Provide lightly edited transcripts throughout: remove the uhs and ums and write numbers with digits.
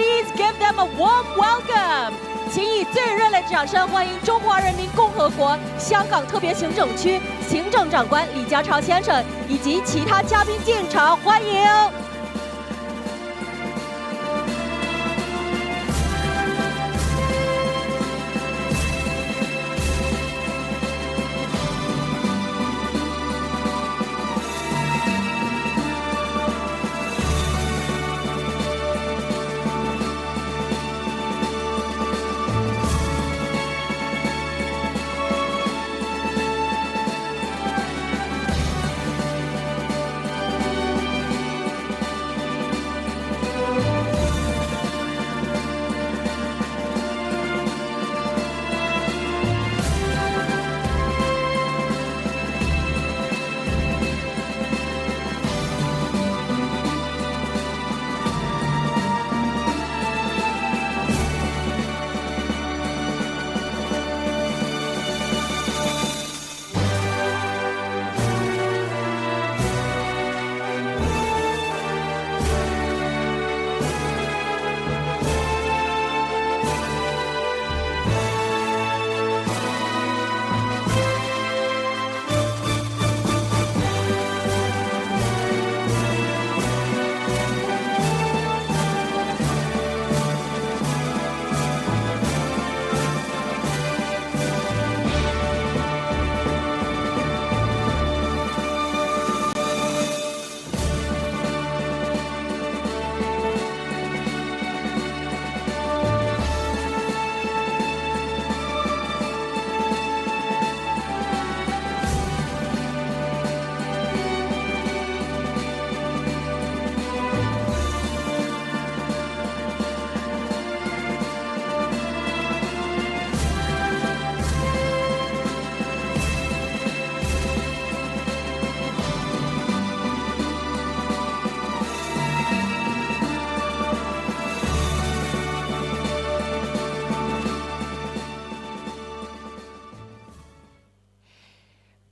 Please give them a warm welcome. 请以最热烈的掌声欢迎中华人民共和国香港特别行政区行政长官李家超先生以及其他嘉宾进场，欢迎。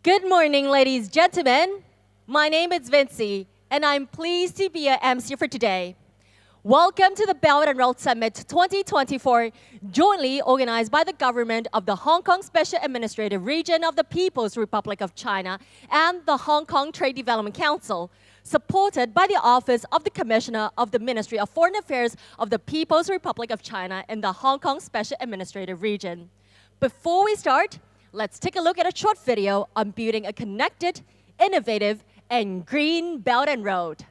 Good morning, ladies and gentlemen. My name is Vinci, and I'm pleased to be your MC for today. Welcome to the Belt and Road Summit 2024, jointly organized by the government of the Hong Kong Special Administrative Region of the People's Republic of China and the Hong Kong Trade Development Council, supported by the Office of the Commissioner of the Ministry of Foreign Affairs of the People's Republic of China in the Hong Kong Special Administrative Region. Before we start, let's take a look at a short video on building a connected, innovative, and green Belt and Road.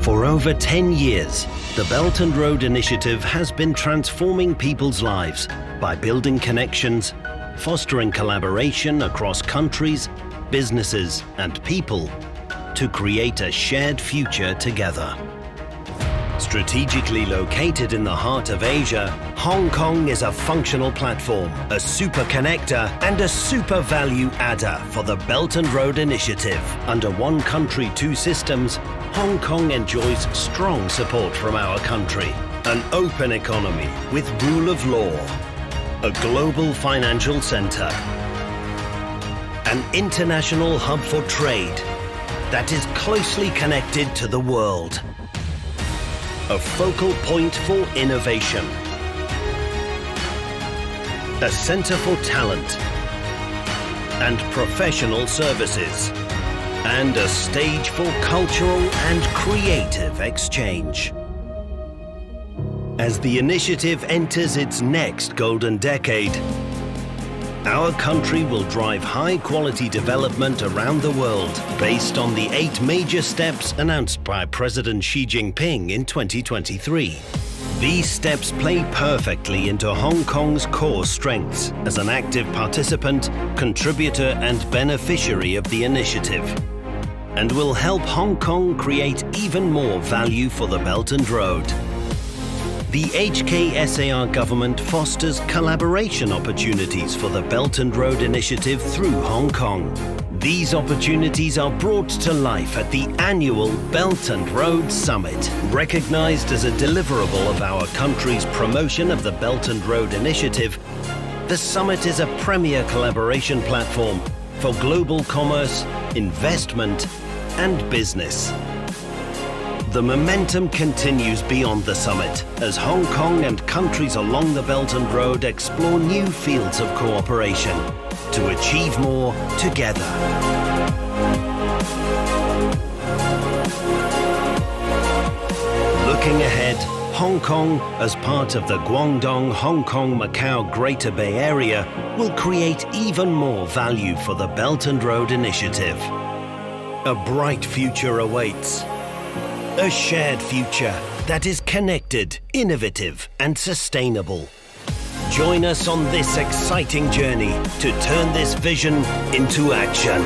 For over 10 years, the Belt and Road Initiative has been transforming people's lives by building connections, fostering collaboration across countries, businesses, and people to create a shared future together. Strategically located in the heart of Asia, Hong Kong is a functional platform, a super connector, and a super value adder for the Belt and Road Initiative. Under one country, two systems, Hong Kong enjoys strong support from our country, an open economy with rule of law, a global financial center, an international hub for trade that is closely connected to the world, a focal point for innovation, a center for talent and professional services, and a stage for cultural and creative exchange. As the initiative enters its next golden decade, our country will drive high-quality development around the world based on the 8 major steps announced by President Xi Jinping in 2023. These steps play perfectly into Hong Kong's core strengths as an active participant, contributor, and beneficiary of the initiative, and will help Hong Kong create even more value for the Belt and Road. The HKSAR government fosters collaboration opportunities for the Belt and Road Initiative through Hong Kong. These opportunities are brought to life at the annual Belt and Road Summit. Recognized as a deliverable of our country's promotion of the Belt and Road Initiative, the summit is a premier collaboration platform for global commerce, investment, and business. The momentum continues beyond the summit as Hong Kong and countries along the Belt and Road explore new fields of cooperation to achieve more together. Looking ahead, Hong Kong, as part of the Guangdong, Hong Kong, Macau Greater Bay Area, will create even more value for the Belt and Road Initiative. A bright future awaits. A shared future that is connected, innovative, and sustainable. Join us on this exciting journey to turn this vision into action.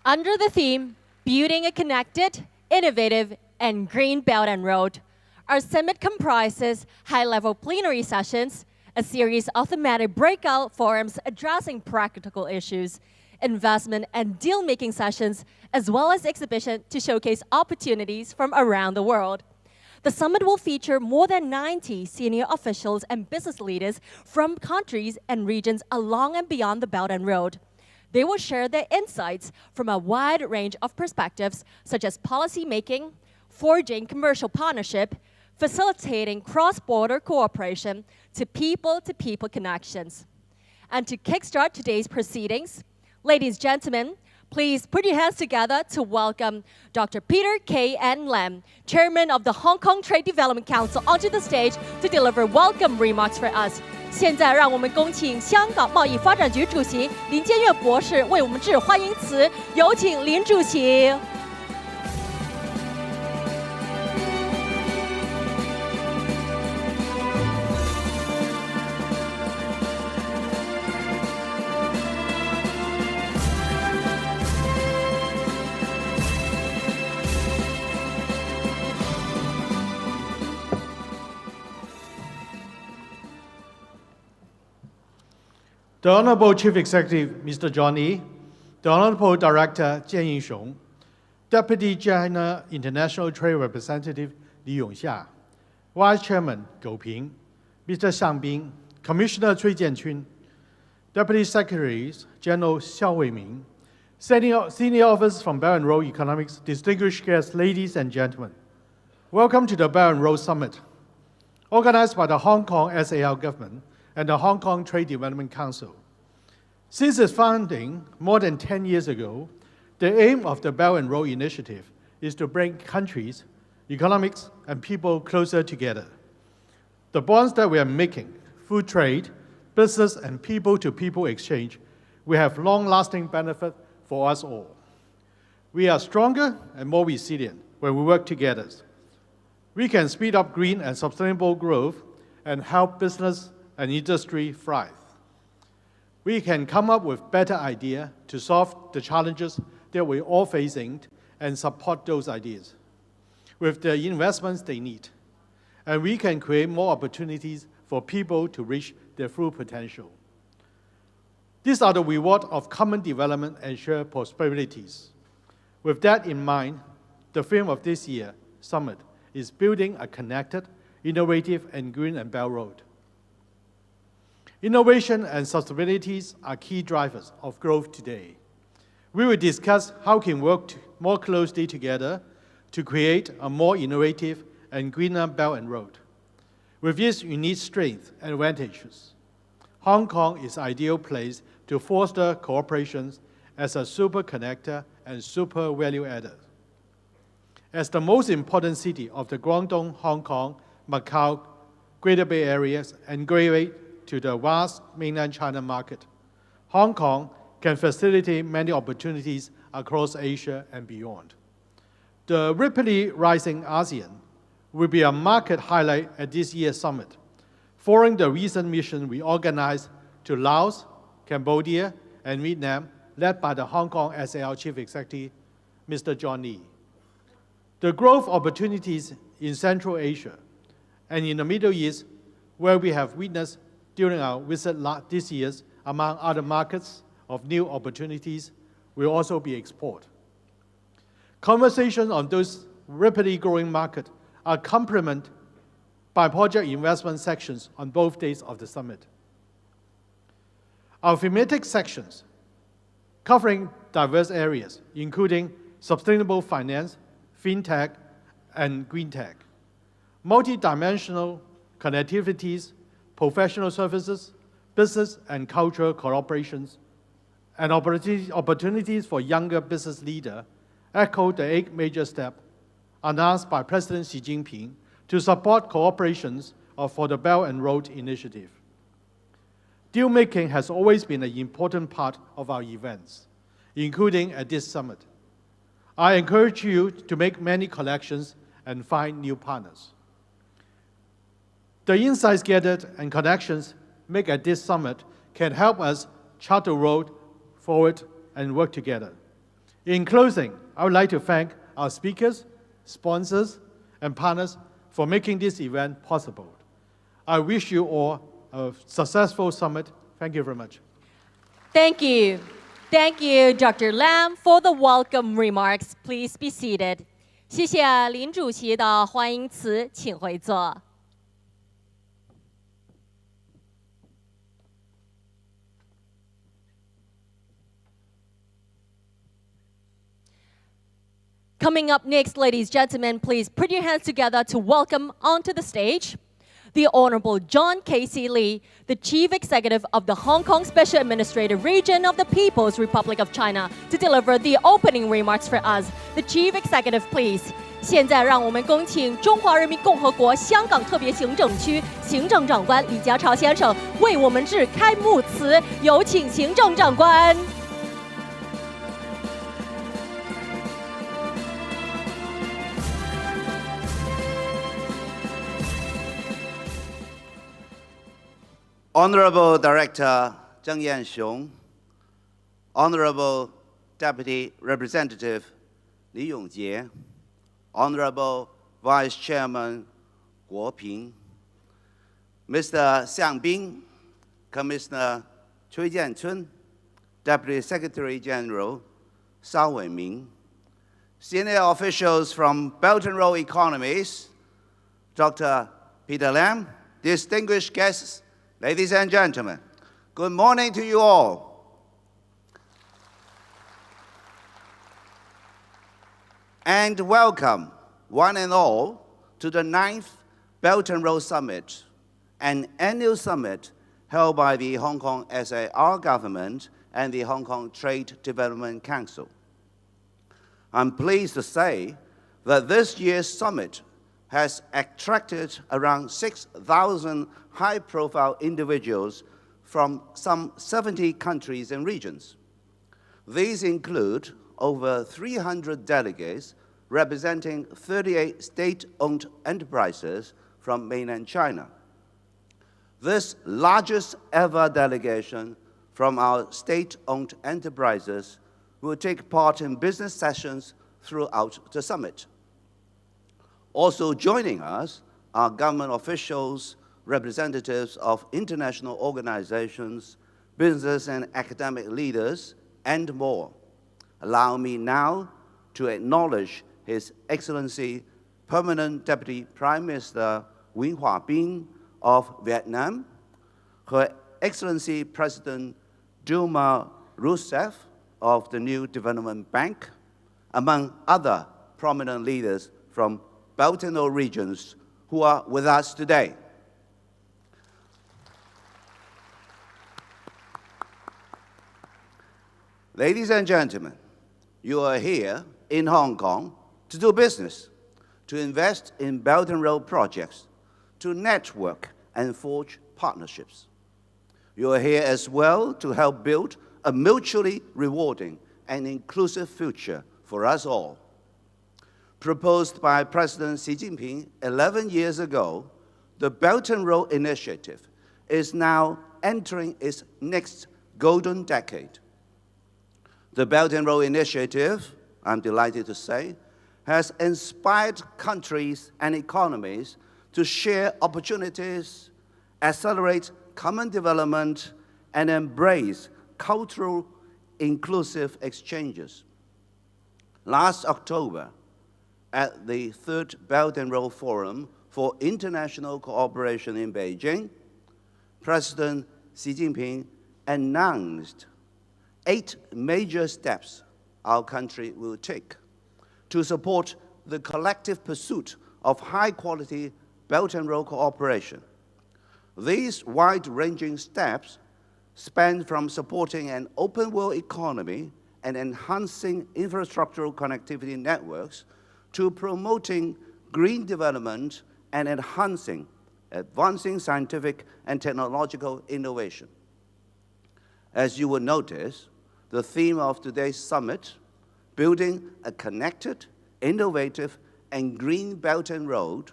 Under the theme, Building a Connected, Innovative, and Green Belt and Road, our summit comprises high-level plenary sessions, a series of thematic breakout forums addressing practical issues, investment and deal-making sessions, as well as exhibition to showcase opportunities from around the world. The summit will feature more than 90 senior officials and business leaders from countries and regions along and beyond the Belt and Road. They will share their insights from a wide range of perspectives, such as policy making, forging commercial partnership, facilitating cross-border cooperation, to people connections. And to kickstart today's proceedings, ladies and gentlemen, please put your hands together to welcome Dr. Peter K. N. Lam, Chairman of the Hong Kong Trade Development Council, onto the stage to deliver welcome remarks for us. 现在让我们恭请香港贸易发展局主席林建岳博士为我们致欢迎词，有请林主席。The Honourable Chief Executive, Mr. John Lee, the Honourable Director, Jian Yingxiong, Deputy China International Trade Representative, Li Yongxia, Vice Chairman, Gou Ping, Mr. Xiang Bin, Commissioner Cui Jianqun, Deputy Secretaries, General Xiao Weiming, Senior Officers from Belt and Road Economics, distinguished guests, ladies and gentlemen. Welcome to the Belt and Road Summit, organized by the Hong Kong SAR government and the Hong Kong Trade Development Council. Since its founding more than 10 years ago, the aim of the Belt and Road Initiative is to bring countries, economics, and people closer together. The bonds that we are making, food trade, business, and people-to-people exchange, will have long-lasting benefit for us all. We are stronger and more resilient when we work together. We can speed up green and sustainable growth and help business and industry thrive. We can come up with better ideas to solve the challenges that we're all facing and support those ideas with the investments they need. And we can create more opportunities for people to reach their full potential. These are the rewards of common development and shared possibilities. With that in mind, the theme of this year's summit is building a connected, innovative, and green and belt road. Innovation and sustainability are key drivers of growth today. We will discuss how we can work more closely together to create a more innovative and greener Belt and Road. With its unique strengths and advantages, Hong Kong is an ideal place to foster cooperation as a super connector and super value adder. As the most important city of the Guangdong, Hong Kong, Macau, Greater Bay Areas, and gateway to the vast mainland China market, Hong Kong can facilitate many opportunities across Asia and beyond. The rapidly rising ASEAN will be a market highlight at this year's summit, following the recent mission we organized to Laos, Cambodia, and Vietnam, led by the Hong Kong SAR Chief Executive, Mr. John Lee. The growth opportunities in Central Asia and in the Middle East where we have witnessed during our visit this year, among other markets of new opportunities, will also be explored. Conversations on those rapidly growing markets are complemented by project investment sections on both days of the summit. Our thematic sections, covering diverse areas, including sustainable finance, fintech, and green tech, multidimensional connectivities, professional services, business and cultural collaborations, and opportunities for younger business leaders echo the 8 major steps announced by President Xi Jinping to support cooperations for the Belt and Road Initiative. Deal-making has always been an important part of our events, including at this summit. I encourage you to make many connections and find new partners. The insights gathered and connections made at this summit can help us chart the road forward and work together. In closing, I would like to thank our speakers, sponsors, and partners for making this event possible. I wish you all a successful summit. Thank you very much. Thank you. Thank you, Dr. Lam, for the welcome remarks. Please be seated. 谢谢林主席的欢迎词，请回座。Coming up next, ladies and gentlemen, please put your hands together to welcome onto the stage the Honorable John Casey Lee, the Chief Executive of the Hong Kong Special Administrative Region of the People's Republic of China, to deliver the opening remarks for us. The Chief Executive, please. 现在让我们恭请中华人民共和国香港特别行政区行政长官李家超先生为我们致开幕词，有请行政长官。Honorable Director Zheng Yanxiong, Honorable Deputy Representative Li Yongjie, Honorable Vice Chairman Guo Ping, Mr. Xiang Bin, Commissioner Cui Jianchun, Deputy Secretary General Shao Weiming, senior officials from Belt and Road economies, Dr. Peter Lam, distinguished guests, ladies and gentlemen, good morning to you all. And welcome, one and all, to the 9th Belt and Road Summit, an annual summit held by the Hong Kong SAR government and the Hong Kong Trade Development Council. I'm pleased to say that this year's summit has attracted around 6,000 high-profile individuals from some 70 countries and regions. These include over 300 delegates representing 38 state-owned enterprises from mainland China. This largest ever delegation from our state-owned enterprises will take part in business sessions throughout the summit. Also joining us are government officials, representatives of international organizations, business and academic leaders, and more. Allow me now to acknowledge His Excellency Permanent Deputy Prime Minister Nguyen Hoa Binh of Vietnam, Her Excellency President Dilma Rousseff of the New Development Bank, among other prominent leaders from Belt and Road regions who are with us today. Ladies and gentlemen, you are here in Hong Kong to do business, to invest in Belt and Road projects, to network and forge partnerships. You are here as well to help build a mutually rewarding and inclusive future for us all. Proposed by President Xi Jinping 11 years ago, the Belt and Road Initiative is now entering its next golden decade. The Belt and Road Initiative, I'm delighted to say, has inspired countries and economies to share opportunities accelerate common development, and embrace cultural inclusive exchanges. Last October, at the Third Belt and Road Forum for International Cooperation in Beijing, President Xi Jinping announced 8 major steps our country will take to support the collective pursuit of high-quality Belt and Road cooperation. These wide-ranging steps span from supporting an open-world economy and enhancing infrastructural connectivity networks to promoting green development and advancing scientific and technological innovation. As you will notice, the theme of today's summit, building a connected, innovative, and green Belt and Road,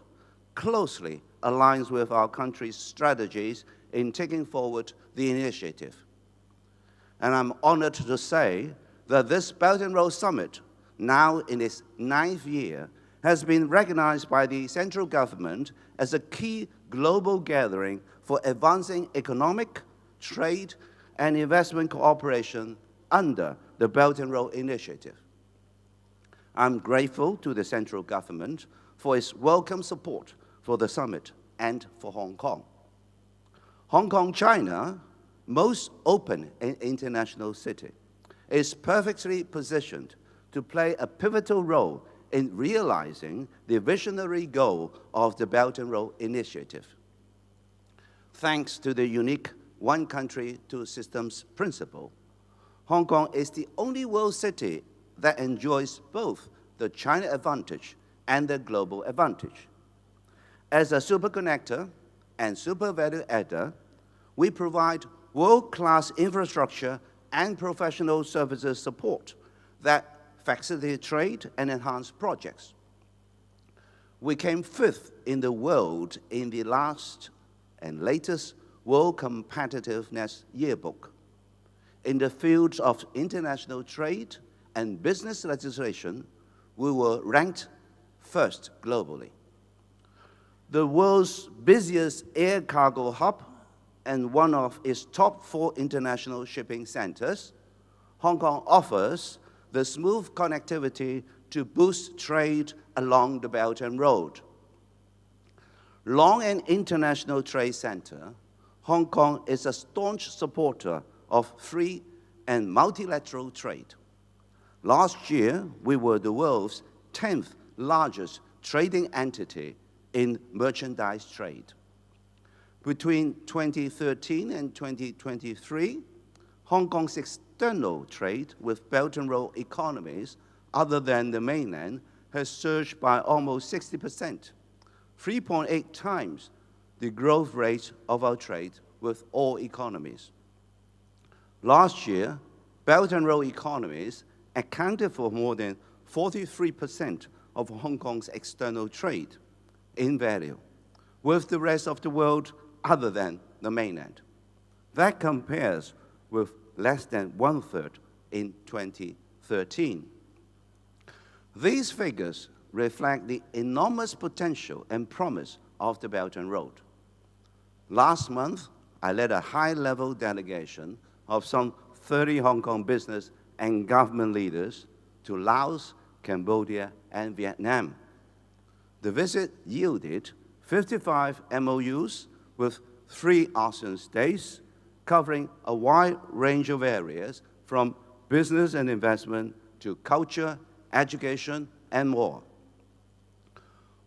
closely aligns with our country's strategies in taking forward the initiative. And I'm honored to say that this Belt and Road Summit, now in its 9th year, has been recognized by the central government as a key global gathering for advancing economic, trade, and investment cooperation under the Belt and Road Initiative. I'm grateful to the central government for its welcome support for the summit and for Hong Kong. Hong Kong, China, most open and international city, is perfectly positioned to play a pivotal role in realizing the visionary goal of the Belt and Road Initiative. Thanks to the unique one country, two systems principle, Hong Kong is the only world city that enjoys both the China advantage and the global advantage. As a super connector and super value adder, we provide world-class infrastructure and professional services support that facilitate trade and enhance projects. We came 5th in the world in the last and latest World Competitiveness Yearbook. In the fields of international trade and business legislation, we were ranked 1st globally. The world's busiest air cargo hub and one of its top 4 international shipping centers, Hong Kong offers the smooth connectivity to boost trade along the Belt and Road. Long an international trade center, Hong Kong is a staunch supporter of free and multilateral trade. Last year, we were the world's 10th largest trading entity in merchandise trade. Between 2013 and 2023, Hong Kong's external trade with Belt and Road economies other than the mainland has surged by almost 60%, 3.8 times the growth rate of our trade with all economies. Last year, Belt and Road economies accounted for more than 43% of Hong Kong's external trade in value, with the rest of the world other than the mainland. That compares with less than 1/3 in 2013. These figures reflect the enormous potential and promise of the Belt and Road. Last month, I led a high-level delegation of some 30 Hong Kong business and government leaders to Laos, Cambodia, and Vietnam. The visit yielded 55 MOUs with 3 ASEAN states, covering a wide range of areas from business and investment to culture, education, and more.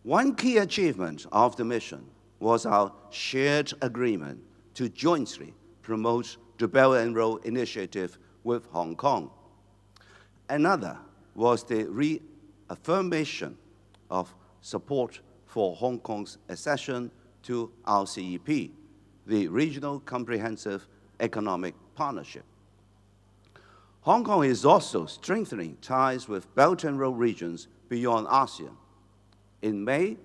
One key achievement of the mission was our shared agreement to jointly promote the Belt and Road Initiative with Hong Kong. Another was the reaffirmation of support for Hong Kong's accession to RCEP, the Regional Comprehensive Economic Partnership. Hong Kong is also strengthening ties with Belt and Road regions beyond ASEAN. In May,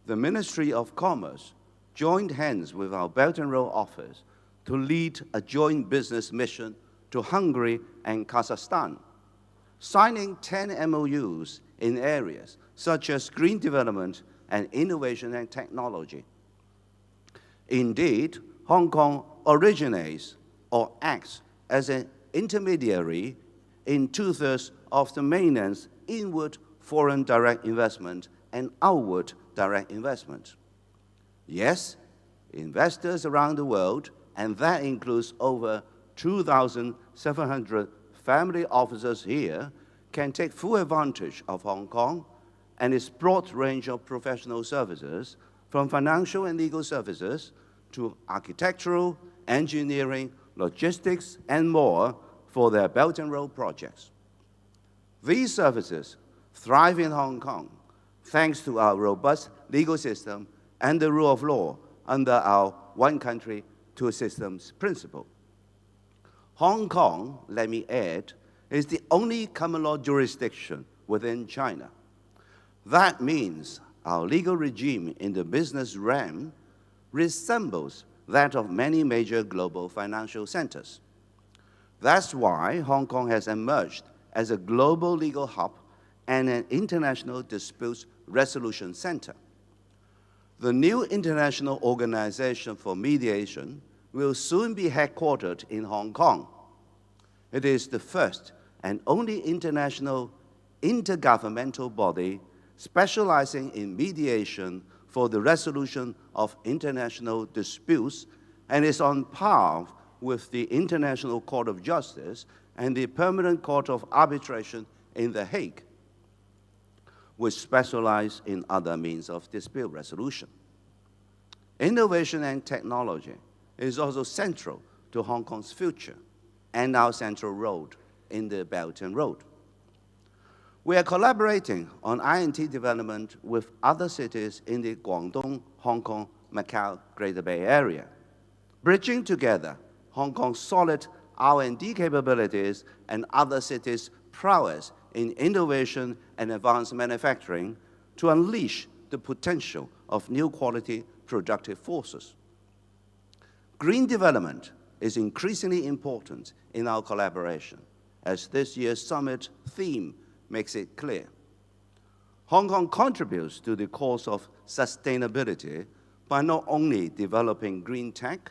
the Ministry of Commerce joined hands with our Belt and Road Office to lead a joint business mission to Hungary and Kazakhstan, signing 10 MOUs in areas such as green development and innovation and technology. Indeed, Hong Kong originates or acts as an intermediary in 2/3 of the mainland's inward foreign direct investment and outward direct investment. Yes, investors around the world, and that includes over 2,700 family offices here, can take full advantage of Hong Kong and its broad range of professional services, from financial and legal services to architectural, engineering, logistics, and more for their Belt and Road projects. These services thrive in Hong Kong thanks to our robust legal system and the rule of law under our one country, two systems principle. Hong Kong, let me add, is the only common law jurisdiction within China. That means our legal regime in the business realm resembles that of many major global financial centers. That's why Hong Kong has emerged as a global legal hub and an international disputes resolution center. The new International Organization for Mediation will soon be headquartered in Hong Kong. It is the first and only international intergovernmental body specializing in mediation for the resolution of international disputes, and is on par with the International Court of Justice and the Permanent Court of Arbitration in The Hague, which specialize in other means of dispute resolution. Innovation and technology is also central to Hong Kong's future and our central role in the Belt and Road. We are collaborating on I&T development with other cities in the Guangdong, Hong Kong, Macau, Greater Bay Area, bridging together Hong Kong's solid R&D capabilities and other cities' prowess in innovation and advanced manufacturing to unleash the potential of new quality productive forces. Green development is increasingly important in our collaboration, as this year's summit theme makes it clear. Hong Kong contributes to the cause of sustainability by not only developing green tech,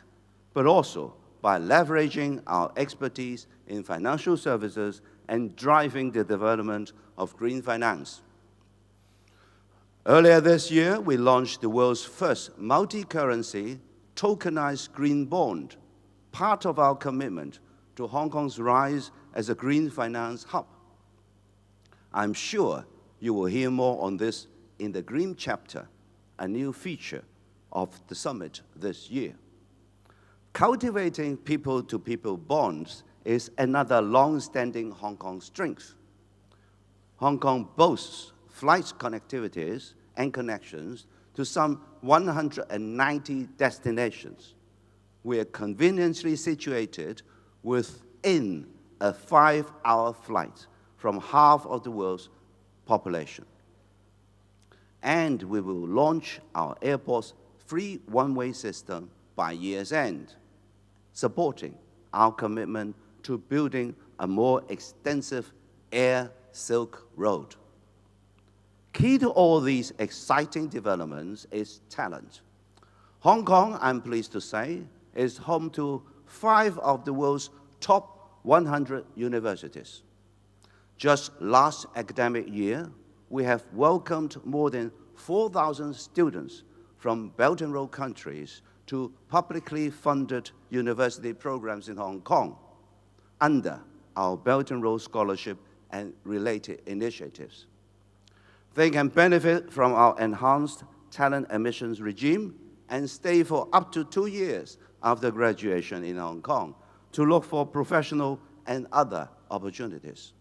but also by leveraging our expertise in financial services and driving the development of green finance. Earlier this year, we launched the world's first multi-currency tokenized green bond, part of our commitment to Hong Kong's rise as a green finance hub. I'm sure you will hear more on this in the Green Chapter, a new feature of the summit this year. Cultivating people-to-people bonds is another long-standing Hong Kong strength. Hong Kong boasts flight connectivities and connections to some 190 destinations. We are conveniently situated within a 5-hour flight from half of the world's population. And we will launch our airport's free one-way system by year's end, supporting our commitment to building a more extensive air Silk Road. Key to all these exciting developments is talent. Hong Kong, I'm pleased to say, is home to 5 of the world's top 100 universities. Just last academic year, we have welcomed more than 4,000 students from Belt and Road countries to publicly funded university programs in Hong Kong under our Belt and Road Scholarship and related initiatives. They can benefit from our enhanced talent admissions regime and stay for up to 2 years after graduation in Hong Kong to look for professional and other opportunities.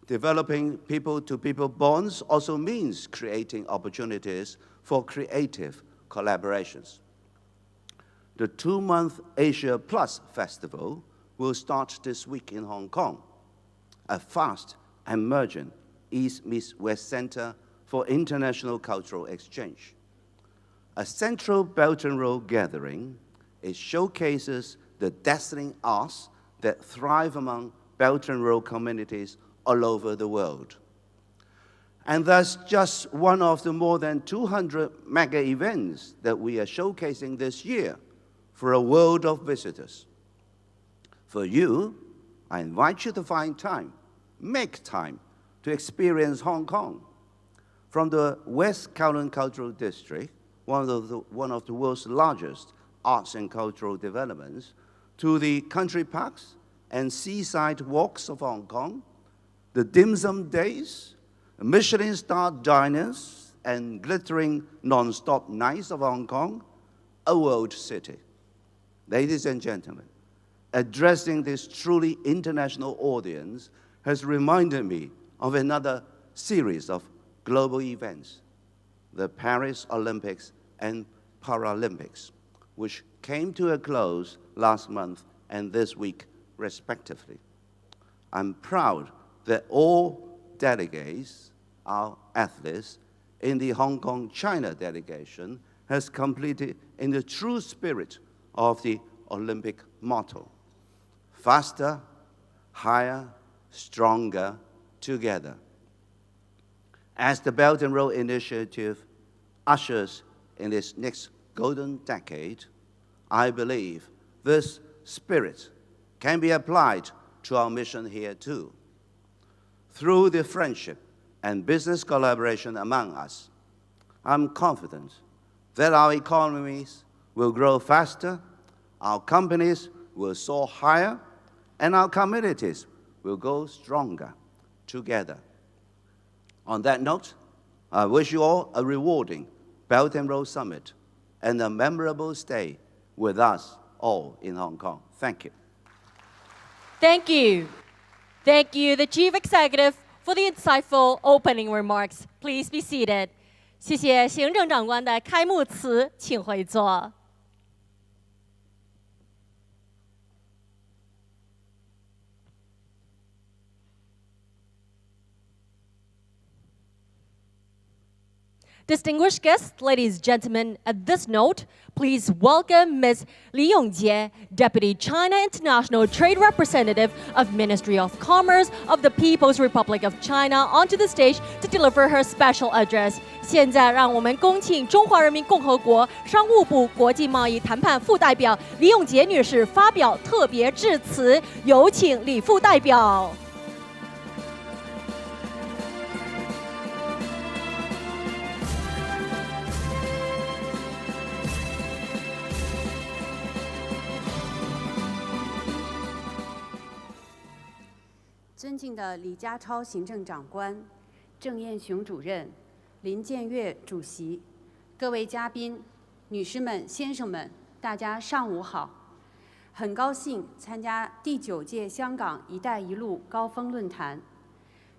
Developing people-to-people bonds also means creating opportunities for creative collaborations. The 2-month Asia Plus Festival will start this week in Hong Kong, a fast emerging East meets West Center for international cultural exchange. A central Belt and Road gathering, it showcases the dazzling arts that thrive among Belt and Road communities all over the world. and thus just one of the more than 200 mega events that we are showcasing this year for a world of visitors. For you, I invite you to find time, make time to experience Hong Kong. From the West Kowloon Cultural District, one of the world's largest arts and cultural developments, to the country parks and seaside walks of Hong Kong, the dim sum days, Michelin-star diners, and glittering non-stop nights of Hong Kong, a world city. Ladies and gentlemen, addressing this truly international audience has reminded me of another series of global events, the Paris Olympics and Paralympics, which came to a close last month and this week, respectively. I'm proud that all delegates, our athletes, in the Hong Kong-China delegation has completed in the true spirit of the Olympic motto: faster, higher, stronger, together. As the Belt and Road Initiative ushers in its next golden decade, I believe this spirit can be applied to our mission here too. Through the friendship and business collaboration among us, I'm confident that our economies will grow faster, our companies will soar higher, and our communities will go stronger together. On that note, I wish you all a rewarding Belt and Road Summit and a memorable stay with us all in Hong Kong. Thank you. Thank you. Thank you, the Chief Executive, for the insightful opening remarks. Please be seated. 谢谢行政长官的开幕词，请回座。Distinguished guests, ladies and gentlemen, at this note, please welcome Ms. Li Yongjie, Deputy China International Trade Representative of Ministry of Commerce of the People's Republic of China, onto the stage to deliver her special address. 现在让我们恭请中华人民共和国商务部国际贸易谈判副代表李永杰女士发表特别致辞，有请李副代表。尊敬的李家超行政长官、郑彦雄主任、林建岳主席、各位嘉宾、女士们、先生们，大家上午好！很高兴参加第9届香港“一带一路”高峰论坛。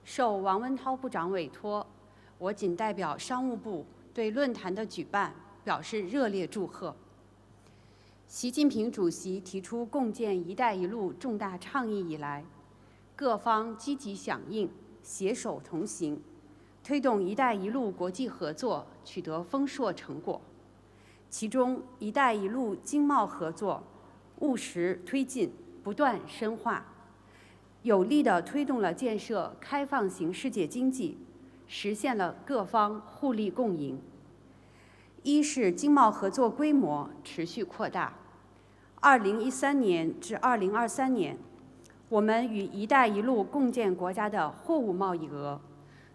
受王文涛部长委托，我谨代表商务部对论坛的举办表示热烈祝贺。习近平主席提出共建“一带一路”重大倡议以来，各方积极响应，携手同行，推动“一带一路”国际合作取得丰硕成果。其中，“一带一路”经贸合作务实推进，不断深化，有力地推动了建设开放型世界经济，实现了各方互利共赢。一是经贸合作规模持续扩大，2013年至2023年。我们与“一带一路”共建国家的货物贸易额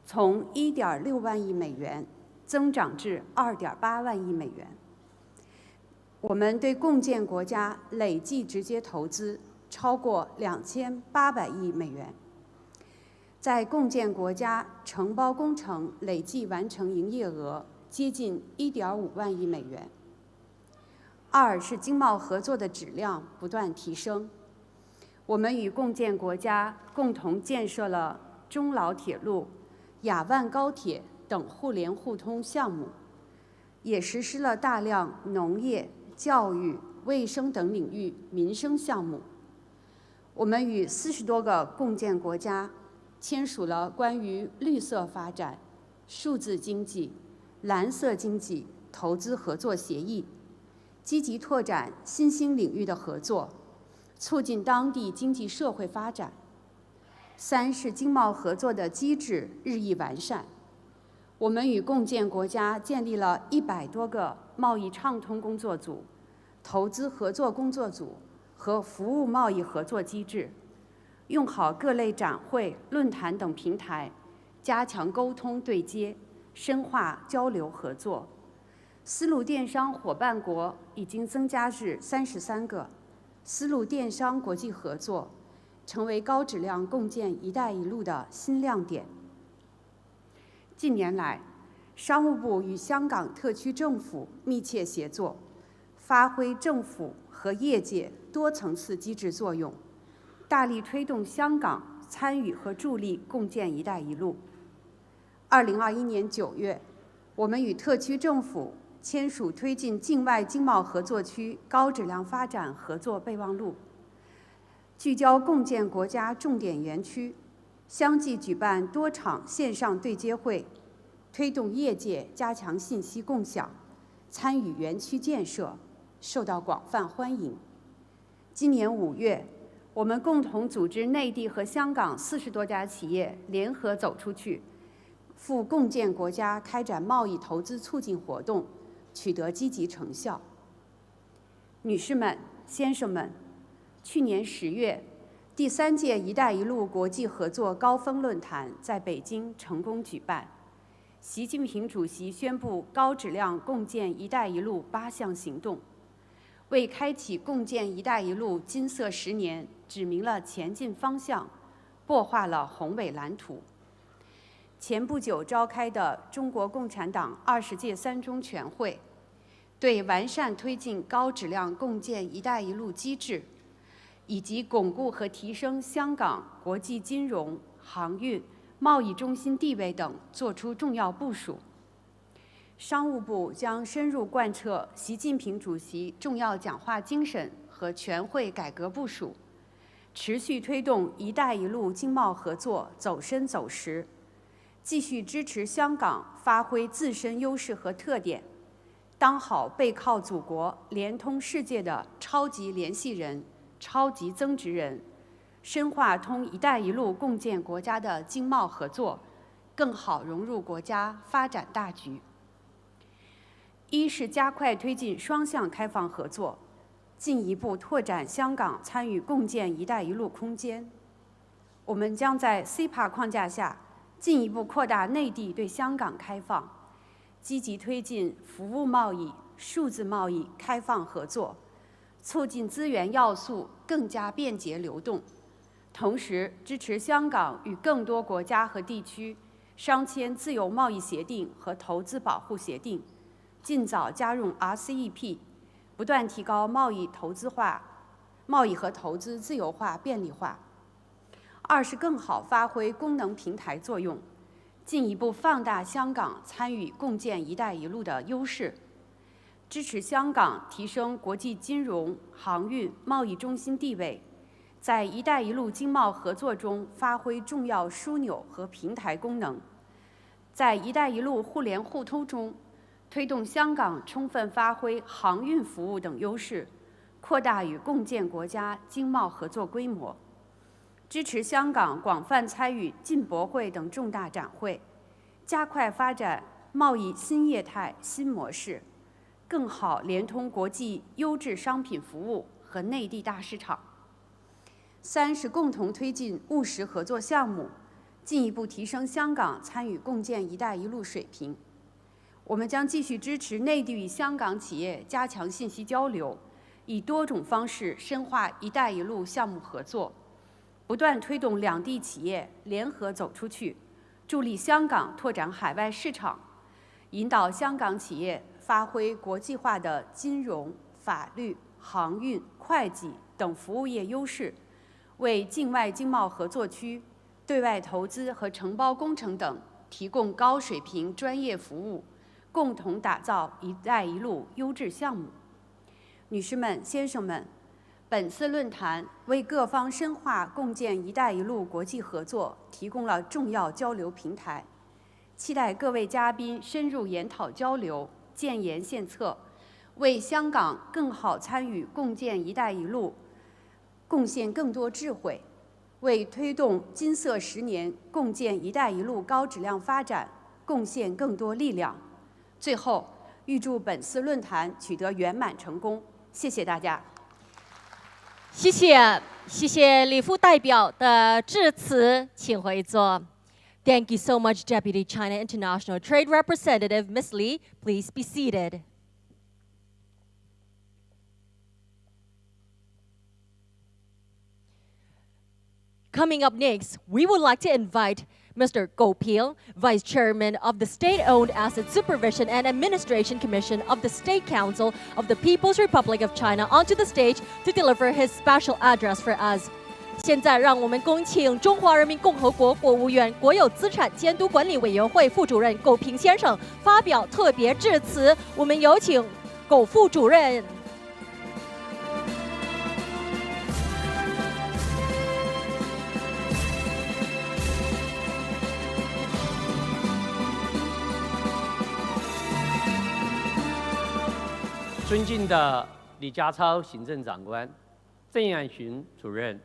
从1.6万亿美元增长至2.8万亿美元。我们对共建国家累计直接投资超过2800亿美元，在共建国家承包工程累计完成营业额接近1.5万亿美元。二是经贸合作的质量不断提升。我们与共建国家共同建设了中老铁路、雅万高铁等互联互通项目，也实施了大量农业、教育、卫生等领域民生项目。我们与40多个共建国家签署了关于绿色发展、数字经济、蓝色经济投资合作协议，积极拓展新兴领域的合作，促进当地经济社会发展。三是经贸合作的机制日益完善，我们与共建国家建立了100多个贸易畅通工作组、投资合作工作组和服务贸易合作机制，用好各类展会、论坛等平台，加强沟通对接，深化交流合作。丝路电商伙伴国已经增加至33个，丝路电商国际合作成为高质量共建“一带一路”的新亮点。近年来，商务部与香港特区政府密切协作，发挥政府和业界多层次机制作用，大力推动香港参与和助力共建“一带一路”。2021年9月，我们与特区政府签署推进境外经贸合作区高质量发展合作备忘录，聚焦共建国家重点园区，相继举办多场线上对接会，推动业界加强信息共享，参与园区建设，受到广泛欢迎。今年5月，我们共同组织内地和香港40多家企业联合走出去，赴共建国家开展贸易投资促进活动，取得积极成效。女士们、先生们，去年10月，第3届“一带一路”国际合作高峰论坛在北京成功举办。习近平主席宣布高质量共建“一带一路”8项行动，为开启共建“一带一路”金色10年指明了前进方向，擘画了宏伟蓝图。前不久召开的中国共产党20届3中全会，对完善推进高质量共建“一带一路”机制，以及巩固和提升香港国际金融、航运、贸易中心地位等作出重要部署。商务部将深入贯彻习近平主席重要讲话精神和全会改革部署，持续推动“一带一路”经贸合作走深走实，继续支持香港发挥自身优势和特点，当好背靠祖国、联通世界的超级联系人、超级增值人，深化通“一带一路”共建国家的经贸合作，更好融入国家发展大局。一是加快推进双向开放合作，进一步拓展香港参与共建“一带一路”空间。我们将在 CEPA 框架下，进一步扩大内地对香港开放，积极推进服务贸易、数字贸易开放合作，促进资源要素更加便捷流动，同时支持香港与更多国家和地区商签自由贸易协定和投资保护协定，尽早加入 RCEP， 不断提高贸易和投资自由化便利化。二是更好发挥功能平台作用，进一步放大香港参与共建“一带一路”的优势，支持香港提升国际金融、航运、贸易中心地位，在“一带一路”经贸合作中发挥重要枢纽和平台功能，在“一带一路”互联互通中推动香港充分发挥航运服务等优势，扩大与共建国家经贸合作规模，支持香港广泛参与进博会等重大展会，加快发展贸易新业态新模式，更好联通国际优质商品服务和内地大市场。三是共同推进务实合作项目，进一步提升香港参与共建“一带一路”水平。我们将继续支持内地与香港企业加强信息交流，以多种方式深化“一带一路”项目合作，不断推动两地企业联合走出去，助力香港拓展海外市场，引导香港企业发挥国际化的金融、法律、航运、会计等服务业优势，为境外经贸合作区、对外投资和承包工程等提供高水平专业服务，共同打造“一带一路”优质项目。女士们、先生们，本次论坛为各方深化共建“一带一路”国际合作提供了重要交流平台，期待各位嘉宾深入研讨交流，建言献策，为香港更好参与共建“一带一路”贡献更多智慧，为推动金色10年共建“一带一路”高质量发展贡献更多力量。最后，预祝本次论坛取得圆满成功。谢谢大家。谢谢李副代表的致辞，请回座。Thank you so much, Deputy China International Trade Representative Ms. Li. Please be seated. Coming up next, we would like to invite Mr. Goh Pil, Vice Chairman of the State-Owned Asset Supervision and Administration Commission of the State Council of the People's Republic of China, onto the stage to deliver his special address for us. 现在让我们恭请中华人民共和国国务院国有资产监督管理委员会副主任苟平先生发表特别致辞。我们有请苟副主任。尊敬的李家超行政长官、郑雁雄主任、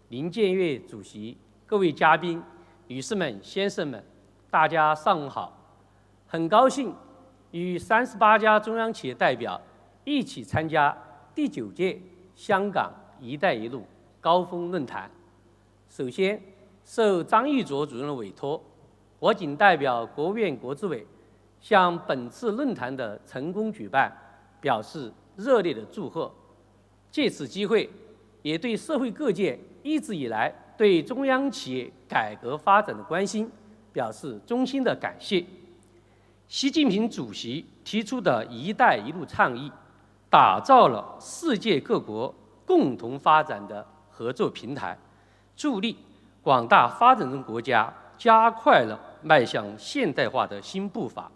林建岳主席、各位嘉宾、女士们、先生们，大家上午好！很高兴与38家中央企业代表一起参加第9届香港“一带一路”高峰论坛。首先，受张玉卓主任的委托，我谨代表国务院国资委向本次论坛的成功举办表示热烈的祝贺。借此机会，也对社会各界一直以来对中央企业改革发展的关心表示衷心的感谢。习近平主席提出的“一带一路”倡议，打造了世界各国共同发展的合作平台，助力广大发展中国家加快了迈向现代化的新步伐。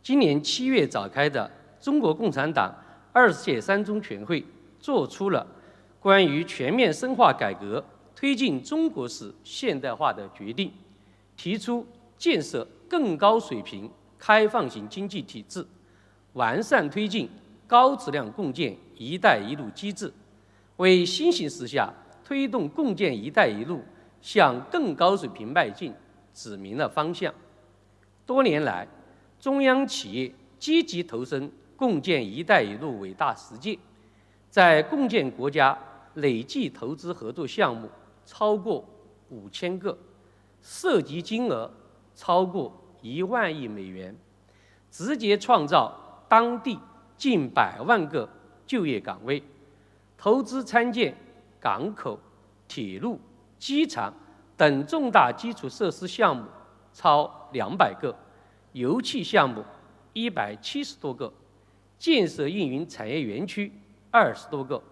今年7月召开的中国共产党20届3中全会作出了关于全面深化改革、推进中国式现代化的决定，提出建设更高水平开放型经济体制，完善推进高质量共建“一带一路”机制，为新形势下推动共建“一带一路”向更高水平迈进指明了方向。多年来，中央企业积极投身共建“一带一路”伟大实践，在共建国家累计投资合作项目超过5000个，涉及金额超过1万亿美元，直接创造当地近100万个就业岗位，投资参建港口、铁路、机场等重大基础设施项目超200个，油气项目170多个，建设运营产业园区20多个，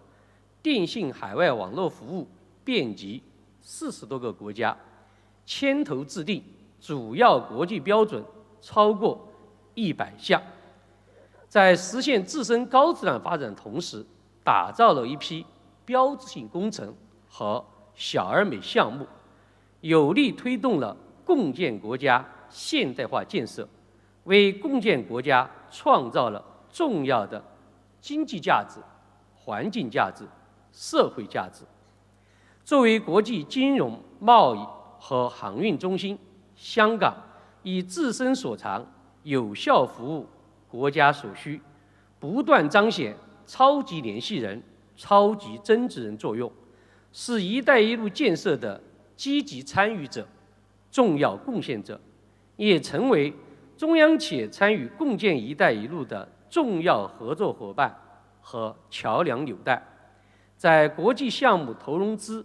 电信海外网络服务遍及40多个国家，牵头制定主要国际标准超过100项，在实现自身高质量发展的同时，打造了一批标志性工程和小而美项目，有力推动了共建国家现代化建设，为共建国家创造了重要的经济价值、环境价值、社会价值。作为国际金融、贸易和航运中心，香港以自身所长，有效服务国家所需，不断彰显超级联系人、超级增值人作用，是“一带一路”建设的积极参与者、重要贡献者，也成为中央企业参与共建“一带一路”的重要合作伙伴和桥梁纽带，在国际项目投融资、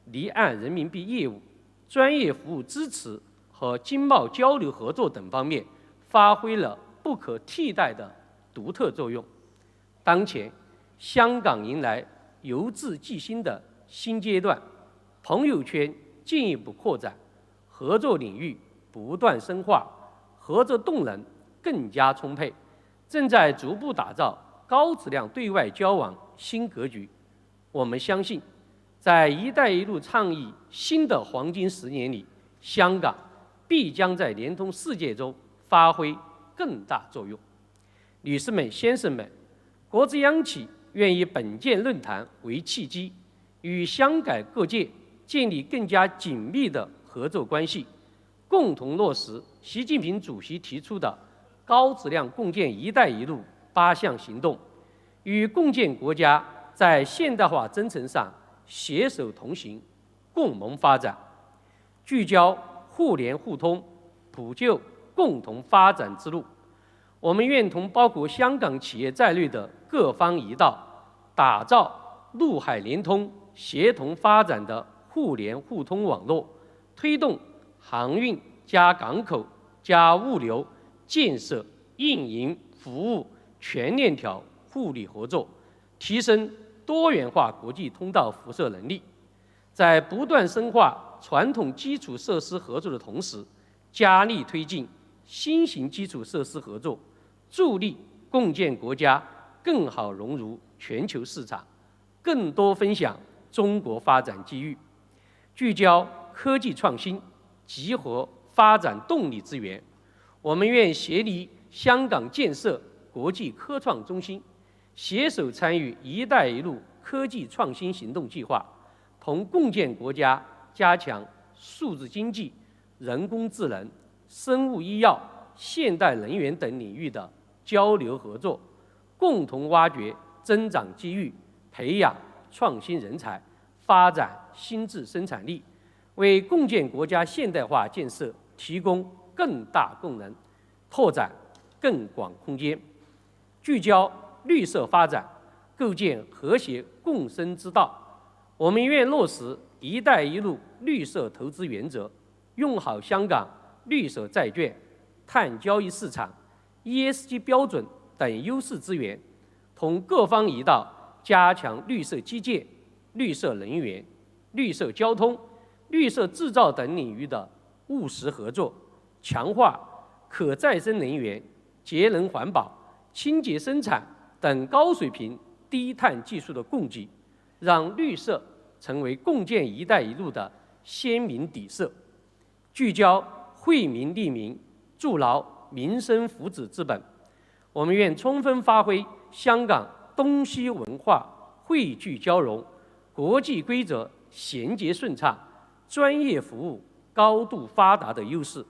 离岸人民币业务、专业服务支持和经贸交流合作等方面发挥了不可替代的独特作用。当前，香港迎来由治及兴的新阶段，朋友圈进一步扩展，合作领域不断深化，合作动能更加充沛，正在逐步打造高质量对外交往新格局。我们相信，在“一带一路”倡议新的黄金10年里，香港必将在联通世界中发挥更大作用。女士们、先生们，国资央企愿以本届论坛为契机，与香港各界建立更加紧密的合作关系，共同落实习近平主席提出的高质量共建“一带一路”8项行动，与共建国家在现代化征程上携手同行，共谋发展，聚焦互联互通，普救共同发展之路。我们愿同包括香港企业在内的各方一道，打造陆海联通、协同发展的互联互通网络，推动航运加港口加物流建设、运营、服务全链条互利合作，提升多元化国际通道辐射能力。在不断深化传统基础设施合作的同时，加力推进新型基础设施合作，助力共建国家更好融入全球市场，更多分享中国发展机遇。聚焦科技创新，集合发展动力资源，我们愿协力香港建设国际科创中心，携手参与“一带一路”科技创新行动计划，同共建国家加强数字经济、人工智能、生物医药、现代能源等领域的交流合作，共同挖掘增长机遇，培养创新人才，发展新质生产力，为共建国家现代化建设提供更大功能，拓展更广空间。聚焦绿色发展，构建和谐共生之道。我们愿落实“一带一路”绿色投资原则，用好香港绿色债券、碳交易市场、ESG 标准等优势资源，同各方一道加强绿色基建、绿色能源、绿色交通、绿色制造等领域的务实合作，强化可再生能源、节能环保、清洁生产等高水平低碳技术的供给，让绿色成为共建“一带一路”的鲜明底色。聚焦惠民利民，筑牢民生福祉之本。我们愿充分发挥香港东西文化汇聚交融、国际规则衔接顺畅、专业服务高度发达的优势，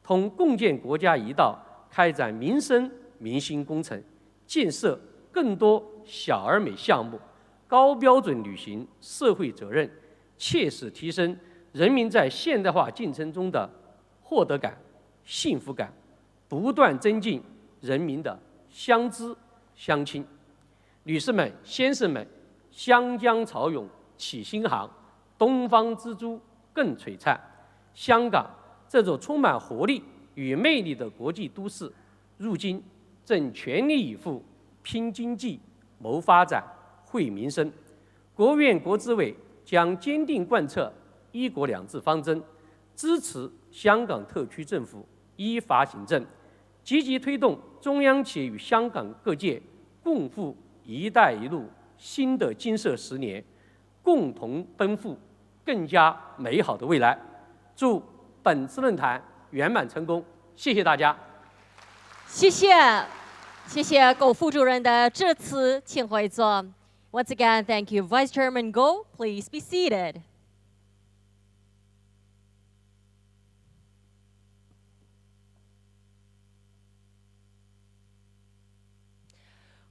同共建国家一道开展民生民心工程，建设更多小而美项目，高标准履行社会责任，切实提升人民在现代化进程中的获得感、幸福感，不断增进人民的相知相亲。女士们、先生们，湘江潮涌起新航，东方之珠更璀璨。香港这座充满活力与魅力的国际都市，如今正全力以赴拼经济、谋发展、惠民生。国务院国资委将坚定贯彻“一国两制”方针，支持香港特区政府依法行政，积极推动中央企业与香港各界共赴“一带一路”新的金色10年，共同奔赴更加美好的未来。祝本次论坛圆满成功，谢谢大家。谢谢苟副主任的致辞，请回座。Once again, thank you, Vice Chairman Go. Please be seated.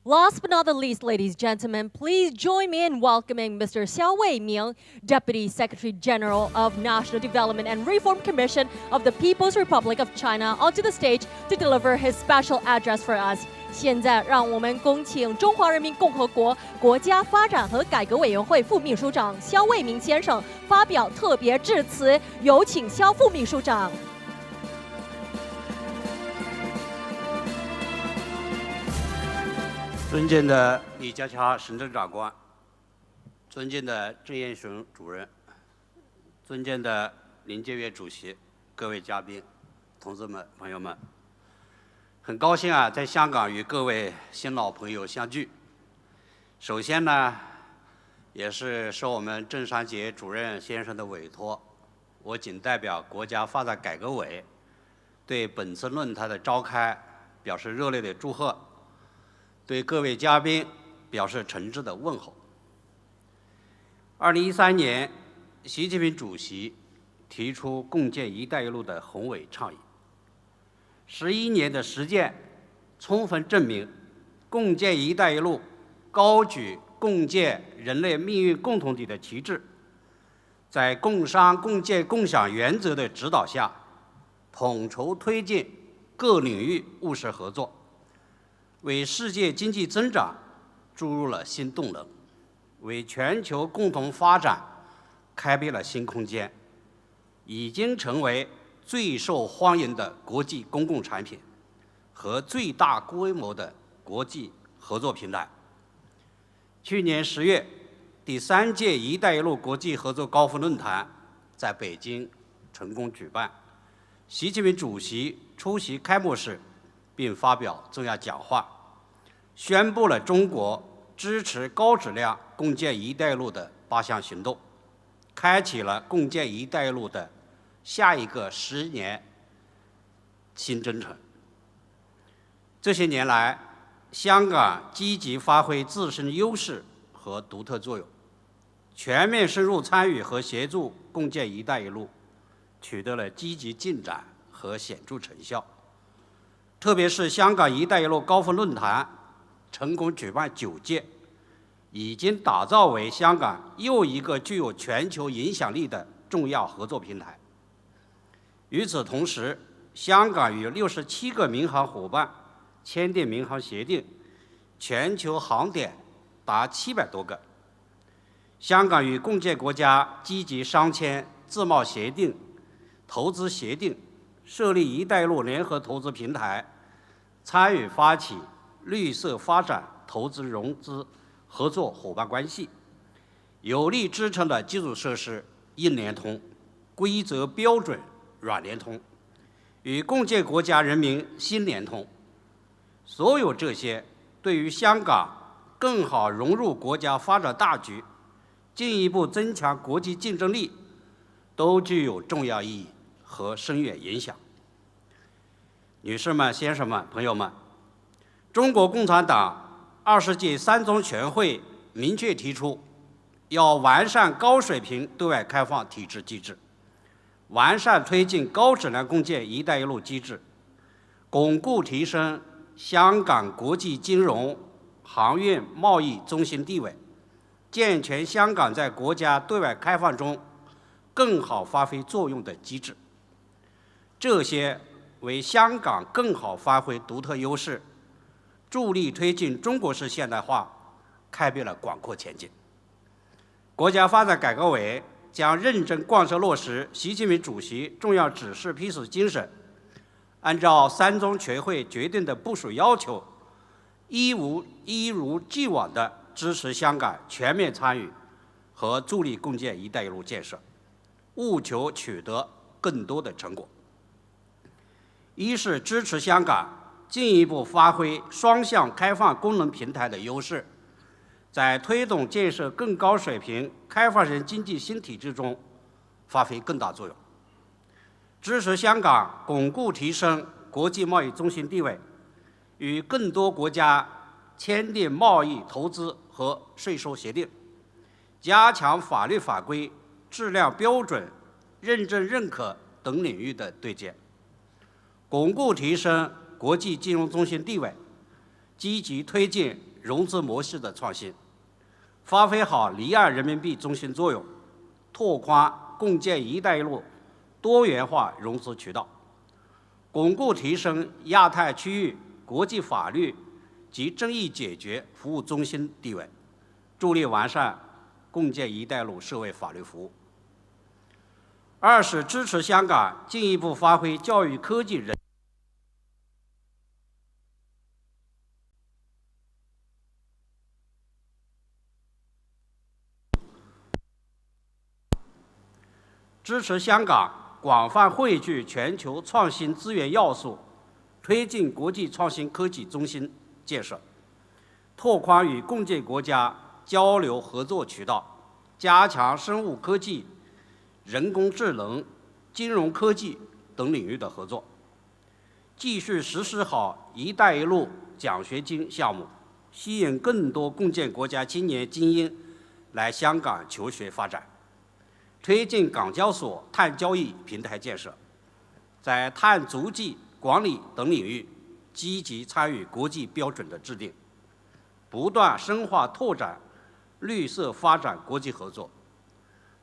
Last but not the least, ladies and gentlemen, please join me in welcoming Mr. Xiao Weiming, Deputy Secretary General of National Development and Reform Commission of the People's Republic of China, onto the stage to deliver his special address for us. 现在让我们恭请中华人民共和国国家发展和改革委员会副秘书长肖卫民先生发表特别致辞，有请肖副秘书长。尊敬的李家超行政长官，尊敬的郑彦雄主任，尊敬的林建岳主席，各位嘉宾、同志们、朋友们，很高兴在香港与各位新老朋友相聚。首先呢，也是受我们郑三杰主任先生的委托，我谨代表国家发展改革委，对本次论坛的召开表示热烈的祝贺。对各位嘉宾表示诚挚的问候。2013年，习近平主席提出共建“一带一路”的宏伟倡议， 11年的实践充分证明，共建“一带一路”高举共建人类命运共同体的旗帜，在共商共建共享原则的指导下，统筹推进各领域务实合作，为世界经济增长注入了新动能，为全球共同发展开辟了新空间，已经成为最受欢迎的国际公共产品和最大规模的国际合作平台。去年10月，第3届“一带一路”国际合作高峰论坛在北京成功举办，习近平主席出席开幕式并发表重要讲话，宣布了中国支持高质量共建“一带一路”的8项行动，开启了共建“一带一路”的下一个10年新征程。这些年来，香港积极发挥自身优势和独特作用，全面深入参与和协助共建“一带一路”，取得了积极进展和显著成效。特别是香港“一带一路”高峰论坛成功举办9届，已经打造为香港又一个具有全球影响力的重要合作平台。与此同时，香港与67个民航伙伴签订民航协定，全球航点达700多个。香港与共建国家积极商签自贸协定、投资协定，设立“一带一路”联合投资平台，参与发起绿色发展投资融资合作伙伴关系，有力支撑了基础设施硬联通、规则标准软联通，与共建国家人民心联通。所有这些对于香港更好融入国家发展大局，进一步增强国际竞争力，都具有重要意义和深远影响。女士们、先生们、朋友们，中国共产党20届3中全会明确提出，要完善高水平对外开放体制机制，完善推进高质量共建“一带一路”机制，巩固提升香港国际金融、航运、贸易中心地位，健全香港在国家对外开放中更好发挥作用的机制。这些为香港更好发挥独特优势，助力推进中国式现代化开辟了广阔前景。国家发展改革委将认真贯彻落实习近平主席重要指示批示精神，按照3中全会决定的部署要求，一如既往地支持香港全面参与和助力共建“一带一路”建设，务求取得更多的成果。一是支持香港进一步发挥双向开放功能平台的优势，在推动建设更高水平开放型经济新体制中发挥更大作用；支持香港巩固提升国际贸易中心地位，与更多国家签订贸易、投资和税收协定，加强法律法规、质量标准、认证认可等领域的对接，巩固提升国际金融中心地位，积极推进融资模式的创新，发挥好离岸人民币中心作用，拓宽共建“一带一路”多元化融资渠道，巩固提升亚太区域国际法律及争议解决服务中心地位，助力完善共建“一带一路”社会法律服务。二是支持香港进一步发挥教育、科技、人支持香港广泛汇聚全球创新资源要素，推进国际创新科技中心建设，拓宽与共建国家交流合作渠道，加强生物科技、人工智能、金融科技等领域的合作，继续实施好“一带一路”奖学金项目，吸引更多共建国家青年精英来香港求学发展，推进港交所碳交易平台建设，在碳足迹管理等领域积极参与国际标准的制定，不断深化拓展绿色发展国际合作，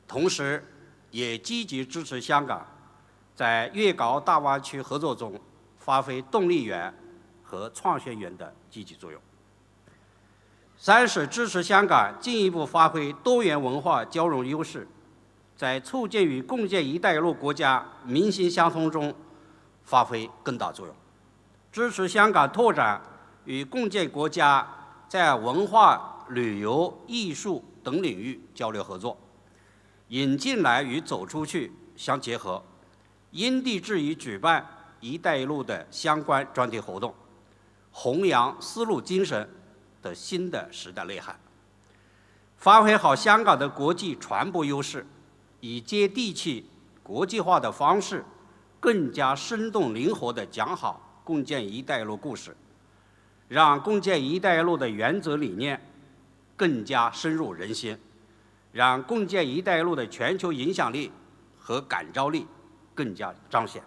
同时也积极支持香港在粤港澳大湾区合作中发挥动力源和创新源的积极作用。三是支持香港进一步发挥多元文化交融优势，在促进与共建“一带一路”国家民心相通中发挥更大作用，支持香港拓展与共建国家在文化、旅游、艺术等领域交流合作，引进来与走出去相结合，因地制宜举办“一带一路”的相关专题活动，弘扬丝路精神的新的时代内涵，发挥好香港的国际传播优势，以接地气、国际化的方式，更加生动灵活地讲好共建“一带一路”故事，让共建“一带一路”的原则理念更加深入人心，让共建“一带一路”的全球影响力和感召力更加彰显。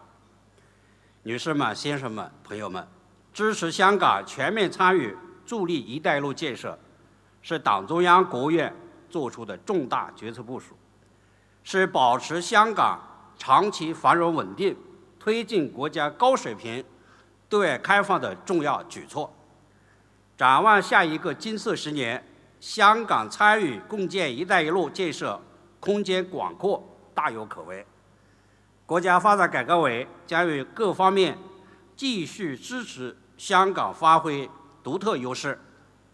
女士们、先生们、朋友们，支持香港全面参与助力“一带一路”建设，是党中央、国务院作出的重大决策部署，是保持香港长期繁荣稳定、推进国家高水平对外开放的重要举措。展望下一个金色10年，香港参与共建“一带一路”建设空间广阔，大有可为。国家发展改革委将于各方面继续支持香港发挥独特优势，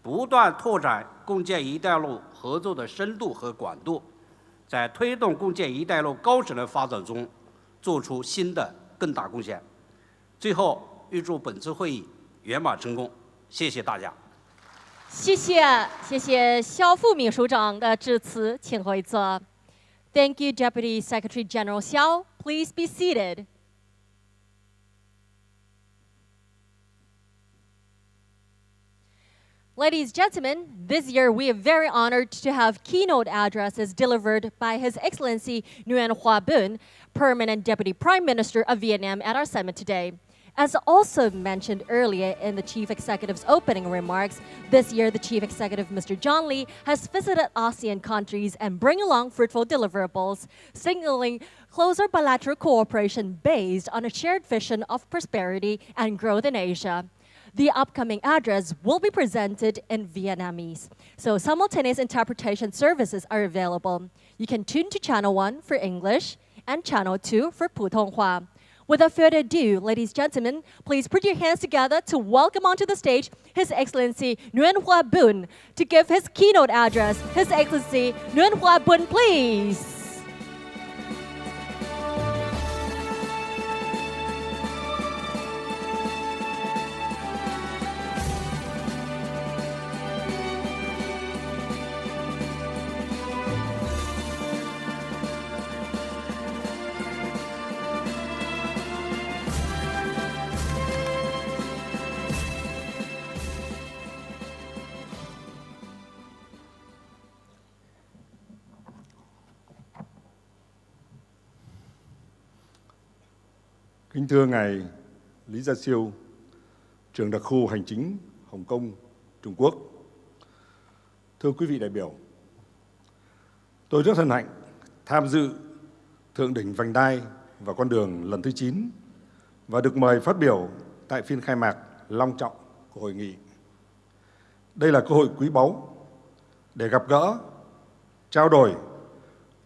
不断拓展共建“一带一路”合作的深度和广度，在推动共建“一带一路”高质量发展中做出新的更大贡献。最后，预祝本次会议圆满成功，谢谢大家。谢谢肖副秘书长的致辞，请回座。Thank you, Deputy Secretary General Xiao. Please be seated. Ladies and gentlemen, this year we are very honored to have keynote addresses delivered by His Excellency Nguyen Hoa Bun, Permanent Deputy Prime Minister of Vietnam, at our summit today. As also mentioned earlier in the Chief Executive's opening remarks, this year the Chief Executive, Mr. John Lee, has visited ASEAN countries and bring along fruitful deliverables, signaling closer bilateral cooperation based on a shared vision of prosperity and growth in Asia. The upcoming address will be presented in Vietnamese, so simultaneous interpretation services are available. You can tune to Channel 1 for English and Channel 2 for Putonghua. Without further ado, ladies and gentlemen, please put your hands together to welcome onto the stage His Excellency Nguyen Hoa Bun to give his keynote address. His Excellency Nguyen Hoa Bun, please. Kính thưa Ngài Lý Gia Siêu, trưởng đặc khu hành chính Hồng Kông, Trung Quốc. Thưa quý vị đại biểu, tôi rất hân hạnh tham dự Thượng đỉnh Vành đai và con đường lần thứ 9 và được mời phát biểu tại phiên khai mạc long trọng của hội nghị. Đây là cơ hội quý báu để gặp gỡ, trao đổi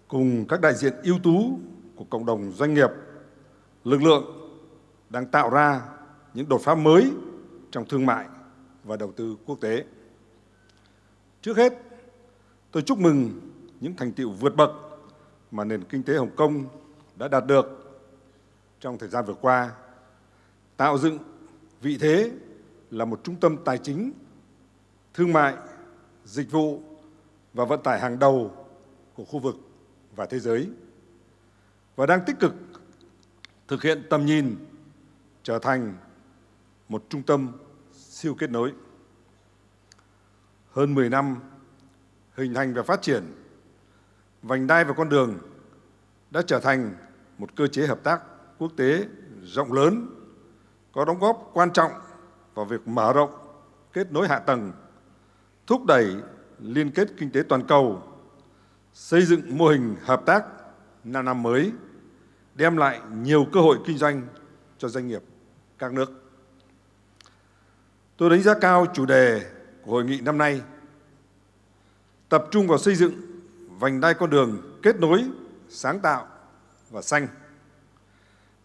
cùng các đại diện ưu tú của cộng đồng doanh nghiệp, lực lượng đang tạo ra những đột phá mới trong thương mại và đầu tư quốc tế. Trước hết, tôi chúc mừng những thành tựu vượt bậc mà nền kinh tế Hồng Kông đã đạt được trong thời gian vừa qua, tạo dựng vị thế là một trung tâm tài chính, thương mại, dịch vụ và vận tải hàng đầu của khu vực và thế giới, và đang tích cực thực hiện tầm nhìn trở thành một trung tâm siêu kết nối. Hơn 10 năm hình thành và phát triển, vành đai và con đường đã trở thành một cơ chế hợp tác quốc tế rộng lớn, có đóng góp quan trọng vào việc mở rộng kết nối hạ tầng, thúc đẩy liên kết kinh tế toàn cầu, xây dựng mô hình hợp tác 5 năm mới, đem lại nhiều cơ hội kinh doanh cho doanh nghiệp các nước. Tôi đánh giá cao chủ đề của hội nghị năm nay, tập trung vào xây dựng vành đai con đường kết nối, sáng tạo và xanh.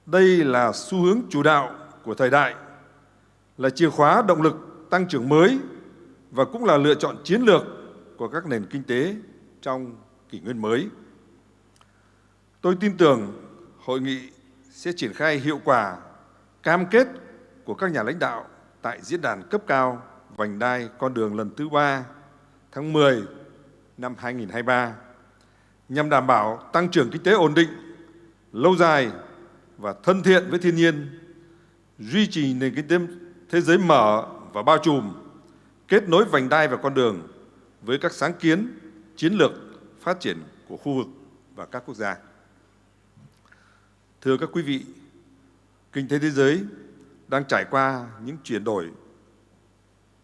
Đây là xu hướng chủ đạo của thời đại, là chìa khóa động lực tăng trưởng mới và cũng là lựa chọn chiến lược của các nền kinh tế trong kỷ nguyên mới. Tôi tin tưởng hội nghị sẽ triển khai hiệu quả cam kết của các nhà lãnh đạo tại diễn đàn cấp cao vành đai con đường lần thứ 3 tháng 10 năm 2023 nhằm đảm bảo tăng trưởng kinh tế ổn định, lâu dài và thân thiện với thiên nhiên, duy trì nền kinh tế thế giới mở và bao trùm, kết nối vành đai và con đường với các sáng kiến, chiến lược phát triển của khu vực và các quốc gia. Thưa các quý vị, kinh tế thế giới đang trải qua những chuyển đổi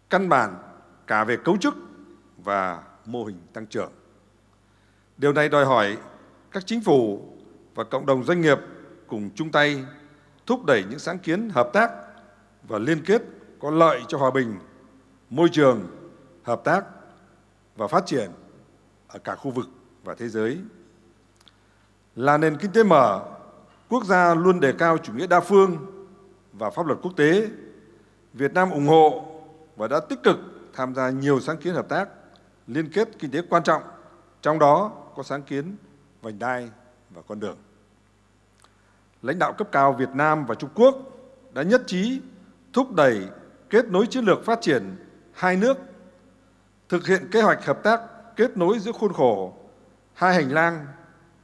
căn bản cả về cấu trúc và mô hình tăng trưởng. Điều này đòi hỏi các chính phủ và cộng đồng doanh nghiệp cùng chung tay thúc đẩy những sáng kiến hợp tác và liên kết có lợi cho hòa bình, môi trường, hợp tác và phát triển ở cả khu vực và thế giới. Là nền kinh tế mở, quốc gia luôn đề cao chủ nghĩa đa phương và pháp luật quốc tế. Việt Nam ủng hộ và đã tích cực tham gia nhiều sáng kiến hợp tác, liên kết kinh tế quan trọng, trong đó có sáng kiến vành đai và con đường. Lãnh đạo cấp cao Việt Nam và Trung Quốc đã nhất trí thúc đẩy kết nối chiến lược phát triển hai nước, thực hiện kế hoạch hợp tác kết nối giữa khuôn khổ hai hành lang,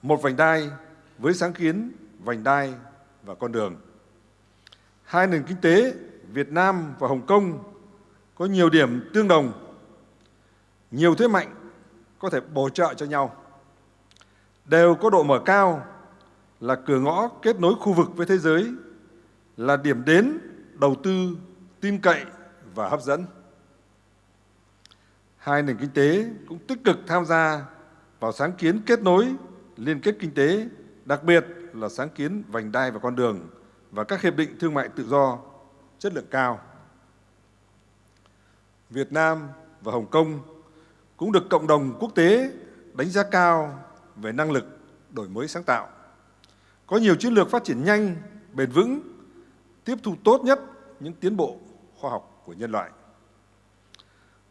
một vành đai với sáng kiến vành đai và con đường. Hai nền kinh tế Việt Nam và Hồng Kông có nhiều điểm tương đồng, nhiều thế mạnh có thể bổ trợ cho nhau, đều có độ mở cao, là cửa ngõ kết nối khu vực với thế giới, là điểm đến đầu tư tin cậy và hấp dẫn. Hai nền kinh tế cũng tích cực tham gia vào sáng kiến kết nối, liên kết kinh tế, đặc biệt là sáng kiến vành đai và con đường và các hiệp định thương mại tự do chất lượng cao. Việt Nam và Hồng Kông cũng được cộng đồng quốc tế đánh giá cao về năng lực đổi mới sáng tạo, có nhiều chiến lược phát triển nhanh, bền vững, tiếp thu tốt nhất những tiến bộ khoa học của nhân loại.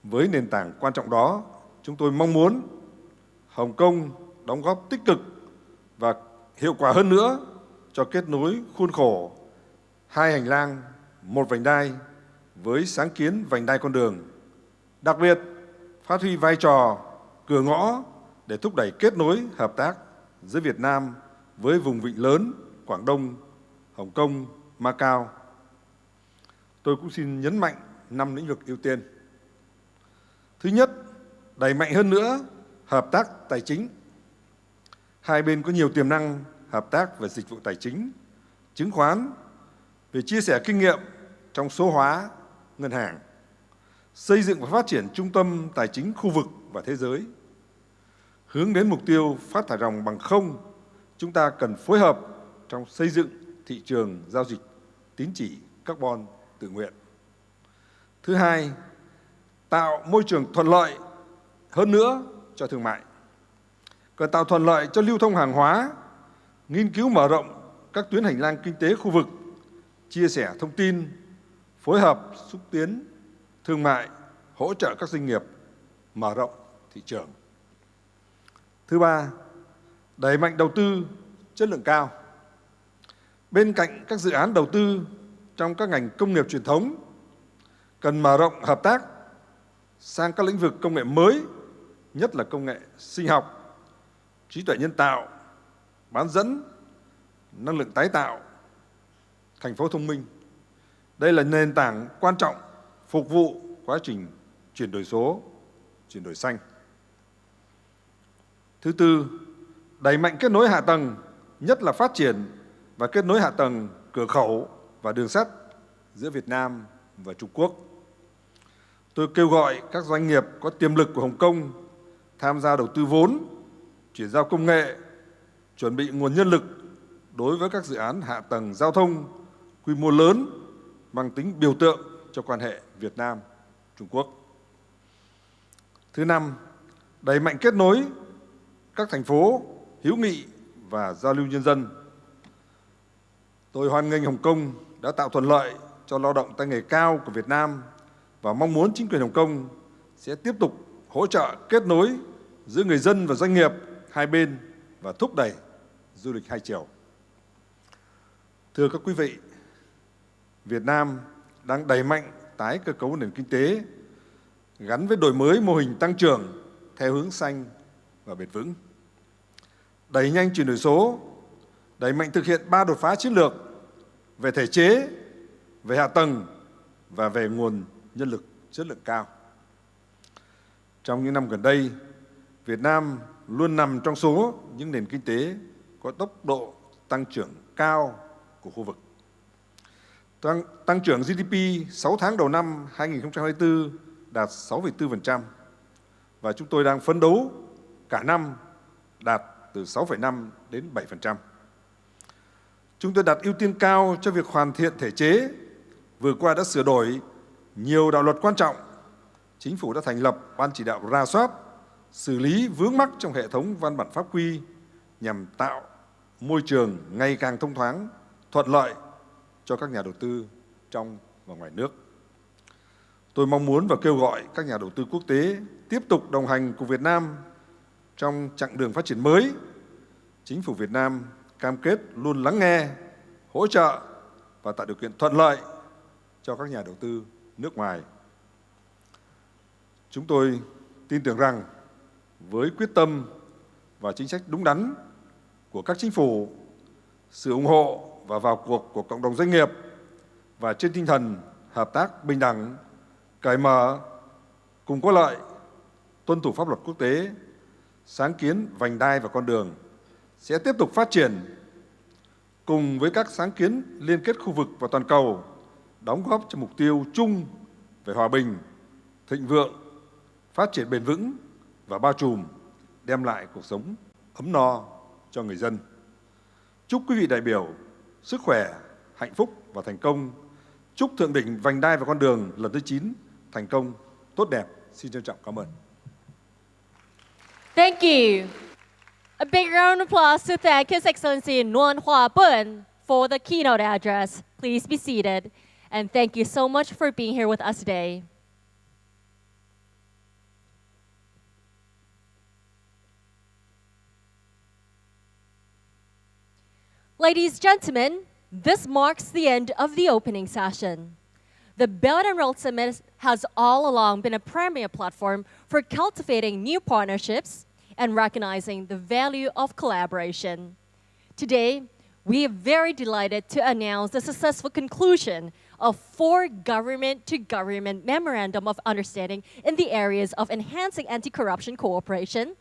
Với nền tảng quan trọng đó, chúng tôi mong muốn Hồng Kông đóng góp tích cực và hiệu quả hơn nữa cho kết nối khuôn khổ hai hành lang, một vành đai với sáng kiến vành đai con đường, đặc biệt phát huy vai trò cửa ngõ để thúc đẩy kết nối hợp tác giữa Việt Nam với vùng vịnh lớn Quảng Đông, Hồng Kông, Macau. Tôi cũng xin nhấn mạnh 5 lĩnh vực ưu tiên. Thứ nhất, đẩy mạnh hơn nữa hợp tác tài chính. Hai bên có nhiều tiềm năng hợp tác về dịch vụ tài chính, chứng khoán, về chia sẻ kinh nghiệm trong số hóa, ngân hàng, xây dựng và phát triển trung tâm tài chính khu vực và thế giới. Hướng đến mục tiêu phát thải ròng bằng không, chúng ta cần phối hợp trong xây dựng thị trường giao dịch tín chỉ carbon tự nguyện. Thứ hai, tạo môi trường thuận lợi hơn nữa cho thương mại. Cần tạo thuận lợi cho lưu thông hàng hóa, nghiên cứu mở rộng các tuyến hành lang kinh tế khu vực, chia sẻ thông tin, phối hợp xúc tiến thương mại, hỗ trợ các doanh nghiệp mở rộng thị trường. Thứ ba, đẩy mạnh đầu tư chất lượng cao. Bên cạnh các dự án đầu tư trong các ngành công nghiệp truyền thống, cần mở rộng hợp tác sang các lĩnh vực công nghệ mới, nhất là công nghệ sinh học, trí tuệ nhân tạo, bán dẫn, năng lượng tái tạo, thành phố thông minh. Đây là nền tảng quan trọng phục vụ quá trình chuyển đổi số, chuyển đổi xanh. Thứ tư, đẩy mạnh kết nối hạ tầng, nhất là phát triển và kết nối hạ tầng cửa khẩu và đường sắt giữa Việt Nam và Trung Quốc. Tôi kêu gọi các doanh nghiệp có tiềm lực của Hồng Kông tham gia đầu tư vốn, chuyển giao công nghệ, chuẩn bị nguồn nhân lực đối với các dự án hạ tầng giao thông quy mô lớn mang tính biểu tượng cho quan hệ Việt Nam-Trung Quốc. Thứ năm, đẩy mạnh kết nối các thành phố hữu nghị và giao lưu nhân dân. Tôi hoan nghênh Hồng Kông đã tạo thuận lợi cho lao động tay nghề cao của Việt Nam và mong muốn chính quyền Hồng Kông sẽ tiếp tục hỗ trợ kết nối giữa người dân và doanh nghiệp hai bên và thúc đẩy du lịch hai chiều. Thưa các quý vị, Việt Nam đang đẩy mạnh tái cơ cấu nền kinh tế gắn với đổi mới mô hình tăng trưởng theo hướng xanh và bền vững. Đẩy nhanh chuyển đổi số, đẩy mạnh thực hiện 3 đột phá chiến lược về thể chế, về hạ tầng và về nguồn nhân lực chất lượng cao. Trong những năm gần đây, Việt Nam luôn nằm trong số những nền kinh tế có tốc độ tăng trưởng cao của khu vực. Tăng trưởng GDP 6 tháng đầu năm 2024 đạt 6,4% và chúng tôi đang phấn đấu cả năm đạt từ 6,5 đến 7%. Chúng tôi đặt ưu tiên cao cho việc hoàn thiện thể chế. Vừa qua đã sửa đổi nhiều đạo luật quan trọng. Chính phủ đã thành lập ban chỉ đạo rà soát, xử lý vướng mắc trong hệ thống văn bản pháp quy nhằm tạo môi trường ngày càng thông thoáng, thuận lợi cho các nhà đầu tư trong và ngoài nước. Tôi mong muốn và kêu gọi các nhà đầu tư quốc tế tiếp tục đồng hành cùng Việt Nam trong chặng đường phát triển mới. Chính phủ Việt Nam cam kết luôn lắng nghe, hỗ trợ và tạo điều kiện thuận lợi cho các nhà đầu tư nước ngoài. Chúng tôi tin tưởng rằng với quyết tâm và chính sách đúng đắn của các chính phủ, sự ủng hộ và vào cuộc của cộng đồng doanh nghiệp và trên tinh thần hợp tác bình đẳng, cởi mở, cùng có lợi, tuân thủ pháp luật quốc tế, sáng kiến vành đai và con đường sẽ tiếp tục phát triển cùng với các sáng kiến liên kết khu vực và toàn cầu, đóng góp cho mục tiêu chung về hòa bình, thịnh vượng, phát triển bền vững và bao trùm, đem lại cuộc sống ấm no cho người dân. Chúc quý vị đại biểu sức khỏe, hạnh phúc và thành công. Chúc Thượng đỉnh vành đai và con đường lần thứ 9 thành công, tốt đẹp. Xin trân trọng cảm ơn. Thank you. A big round of applause to thank His Excellency Nguyen Hoa Bun for the keynote address. Please be seated. And thank you so much for being here with us today. Ladies and gentlemen, this marks the end of the opening session. The Belt and Road Summit has all along been a premier platform for cultivating new partnerships and recognizing the value of collaboration. Today, we are very delighted to announce the successful conclusion of 4 government-to-government memorandum of understanding in the areas of enhancing anti-corruption cooperation,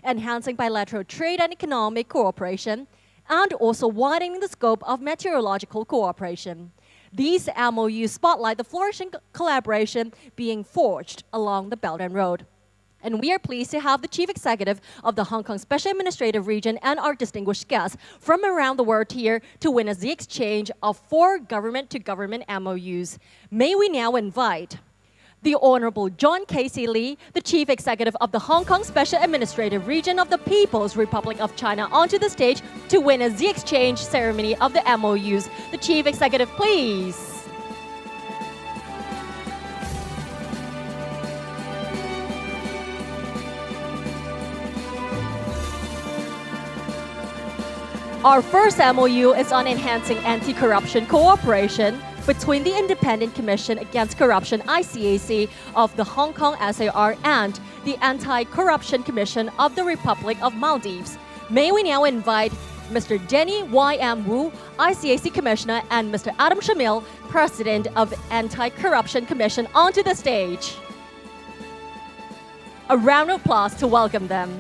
enhancing bilateral trade and economic cooperation, and also widening the scope of meteorological cooperation. These MOUs spotlight the flourishing collaboration being forged along the Belt and Road. And we are pleased to have the Chief Executive of the Hong Kong Special Administrative Region and our distinguished guests from around the world here to witness the exchange of 4 government-to-government MOUs. May we now invite the Honorable John Casey Lee, the Chief Executive of the Hong Kong Special Administrative Region of the People's Republic of China, onto the stage to witness the exchange ceremony of the MOUs. The Chief Executive, please. Our first MOU is on enhancing anti-corruption cooperation between the Independent Commission Against Corruption (ICAC) of the Hong Kong SAR and the Anti-Corruption Commission of the Republic of Maldives. May we now invite Mr. Denny Y.M. Wu, ICAC Commissioner, and Mr. Adam Shamil, President of Anti-Corruption Commission, onto the stage. A round of applause to welcome them.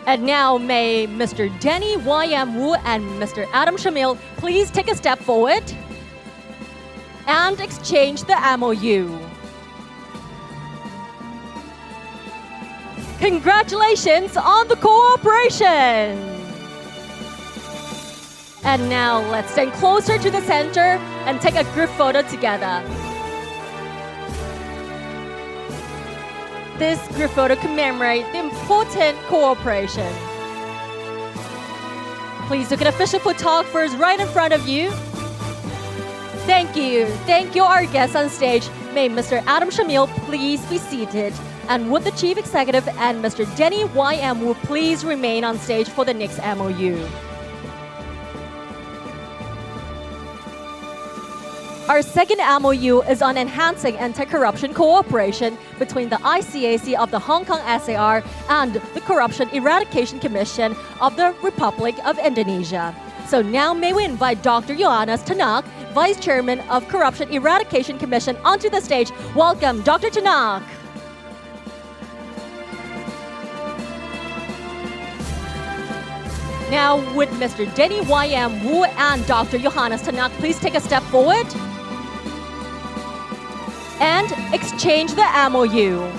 And now may Mr. Denny Y.M. Wu and Mr. Adam Shamil please take a step forward and exchange the MOU. Congratulations on the cooperation! And now let's stand closer to the center and take a group photo together. This group photo commemorates the important cooperation. Please look at official photographers right in front of you. Thank you. Thank you, our guests on stage. May Mr. Adam Shamil please be seated. And would the Chief Executive and Mr. Denny Y.M. Wu please remain on stage for the next MOU. Our second MOU is on enhancing anti-corruption cooperation between the ICAC of the Hong Kong SAR and the Corruption Eradication Commission of the Republic of Indonesia. So now may we invite Dr. Johannes Tanak, Vice Chairman of Corruption Eradication Commission, onto the stage. Welcome, Dr. Tanak. Now would Mr. Denny Y.M. Wu and Dr. Johannes Tanak please take a step forward and exchange the MOU.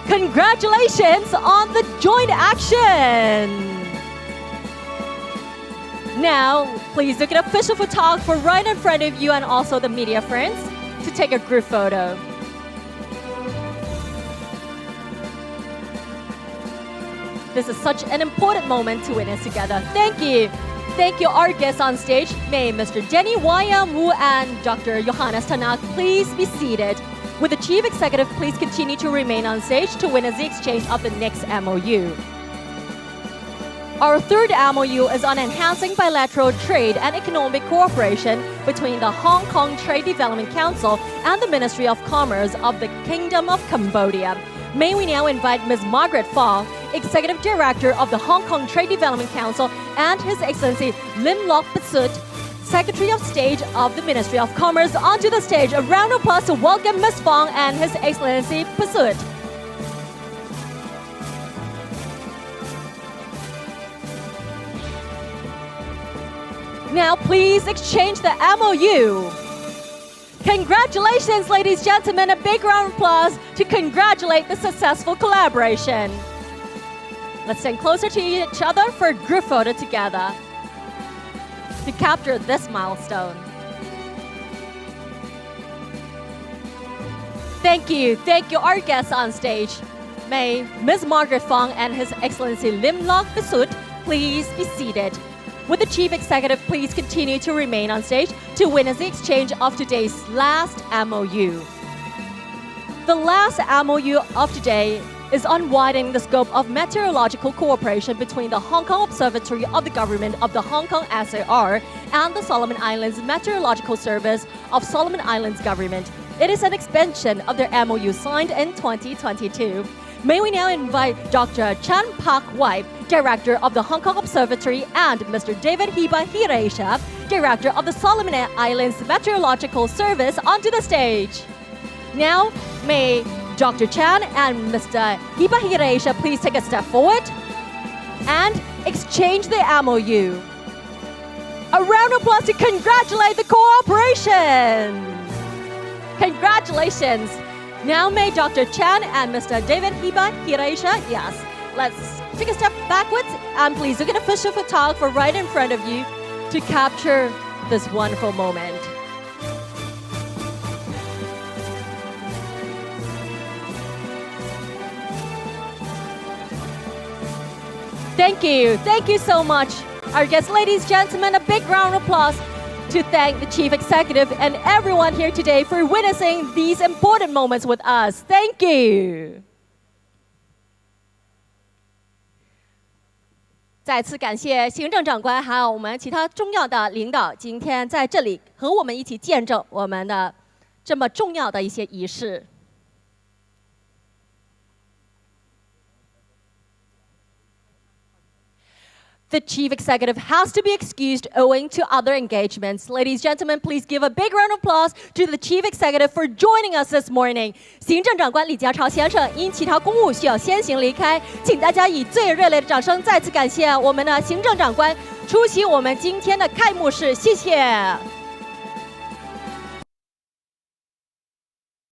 Congratulations on the joint action! Now, please look at official photographer right in front of you and also the media friends to take a group photo. This is such an important moment to witness together. Thank you. Thank you, our guests on stage. May Mr. Denny Y.M. Wu and Dr. Johannes Tanak please be seated. Would the Chief Executive please continue to remain on stage to witness the exchange of the next MOU. Our third MOU is on enhancing bilateral trade and economic cooperation between the Hong Kong Trade Development Council and the Ministry of Commerce of the Kingdom of Cambodia. May we now invite Ms. Margaret Fong, Executive Director of the Hong Kong Trade Development Council, and His Excellency Lim Lock Pasut, Secretary of State of the Ministry of Commerce, onto the stage. A round of applause to welcome Ms. Fong and His Excellency Pasut. Now please exchange the MOU. Congratulations, ladies and gentlemen. A big round of applause to congratulate the successful collaboration. Let's stand closer to each other for a group photo together to capture this milestone. Thank you, our guests on stage. May Ms. Margaret Fong and His Excellency Lim Lock Pasut please be seated. Would the Chief Executive please continue to remain on stage to witness the exchange of today's last MOU. The last MOU of today is on widening the scope of meteorological cooperation between the Hong Kong Observatory of the Government of the Hong Kong SAR and the Solomon Islands Meteorological Service of Solomon Islands Government. It is an expansion of their MOU signed in 2022. May we now invite Dr. Chan Pak Wai, Director of the Hong Kong Observatory, and Mr. David Hiba Hireisha, Director of the Solomon Islands Meteorological Service, onto the stage. Now, may Dr. Chan and Mr. Hiba Hireisha please take a step forward and exchange the MOU. A round of applause to congratulate the cooperation. Congratulations. Now may Dr. Chan and Mr. David Hiba Hireisha, yes, let's take a step backwards and please look at official photographer right in front of you to capture this wonderful moment. Thank you so much. Our guests, ladies and gentlemen, a big round of applause to thank the Chief Executive and everyone here today for witnessing these important moments with us. Thank you. 再次感谢行政长官还有我们其他重要的领导，今天在这里和我们一起见证我们的这么重要的一些仪式。the Chief Executive has to be excused owing to other engagements. Ladies and gentlemen, please give a big round of applause to the Chief Executive for joining us this morning. 行政长官李家超先生因其他公务需要先行离开，请大家以最热烈的掌声再次感谢我们的行政长官出席我们今天的开幕式，谢谢。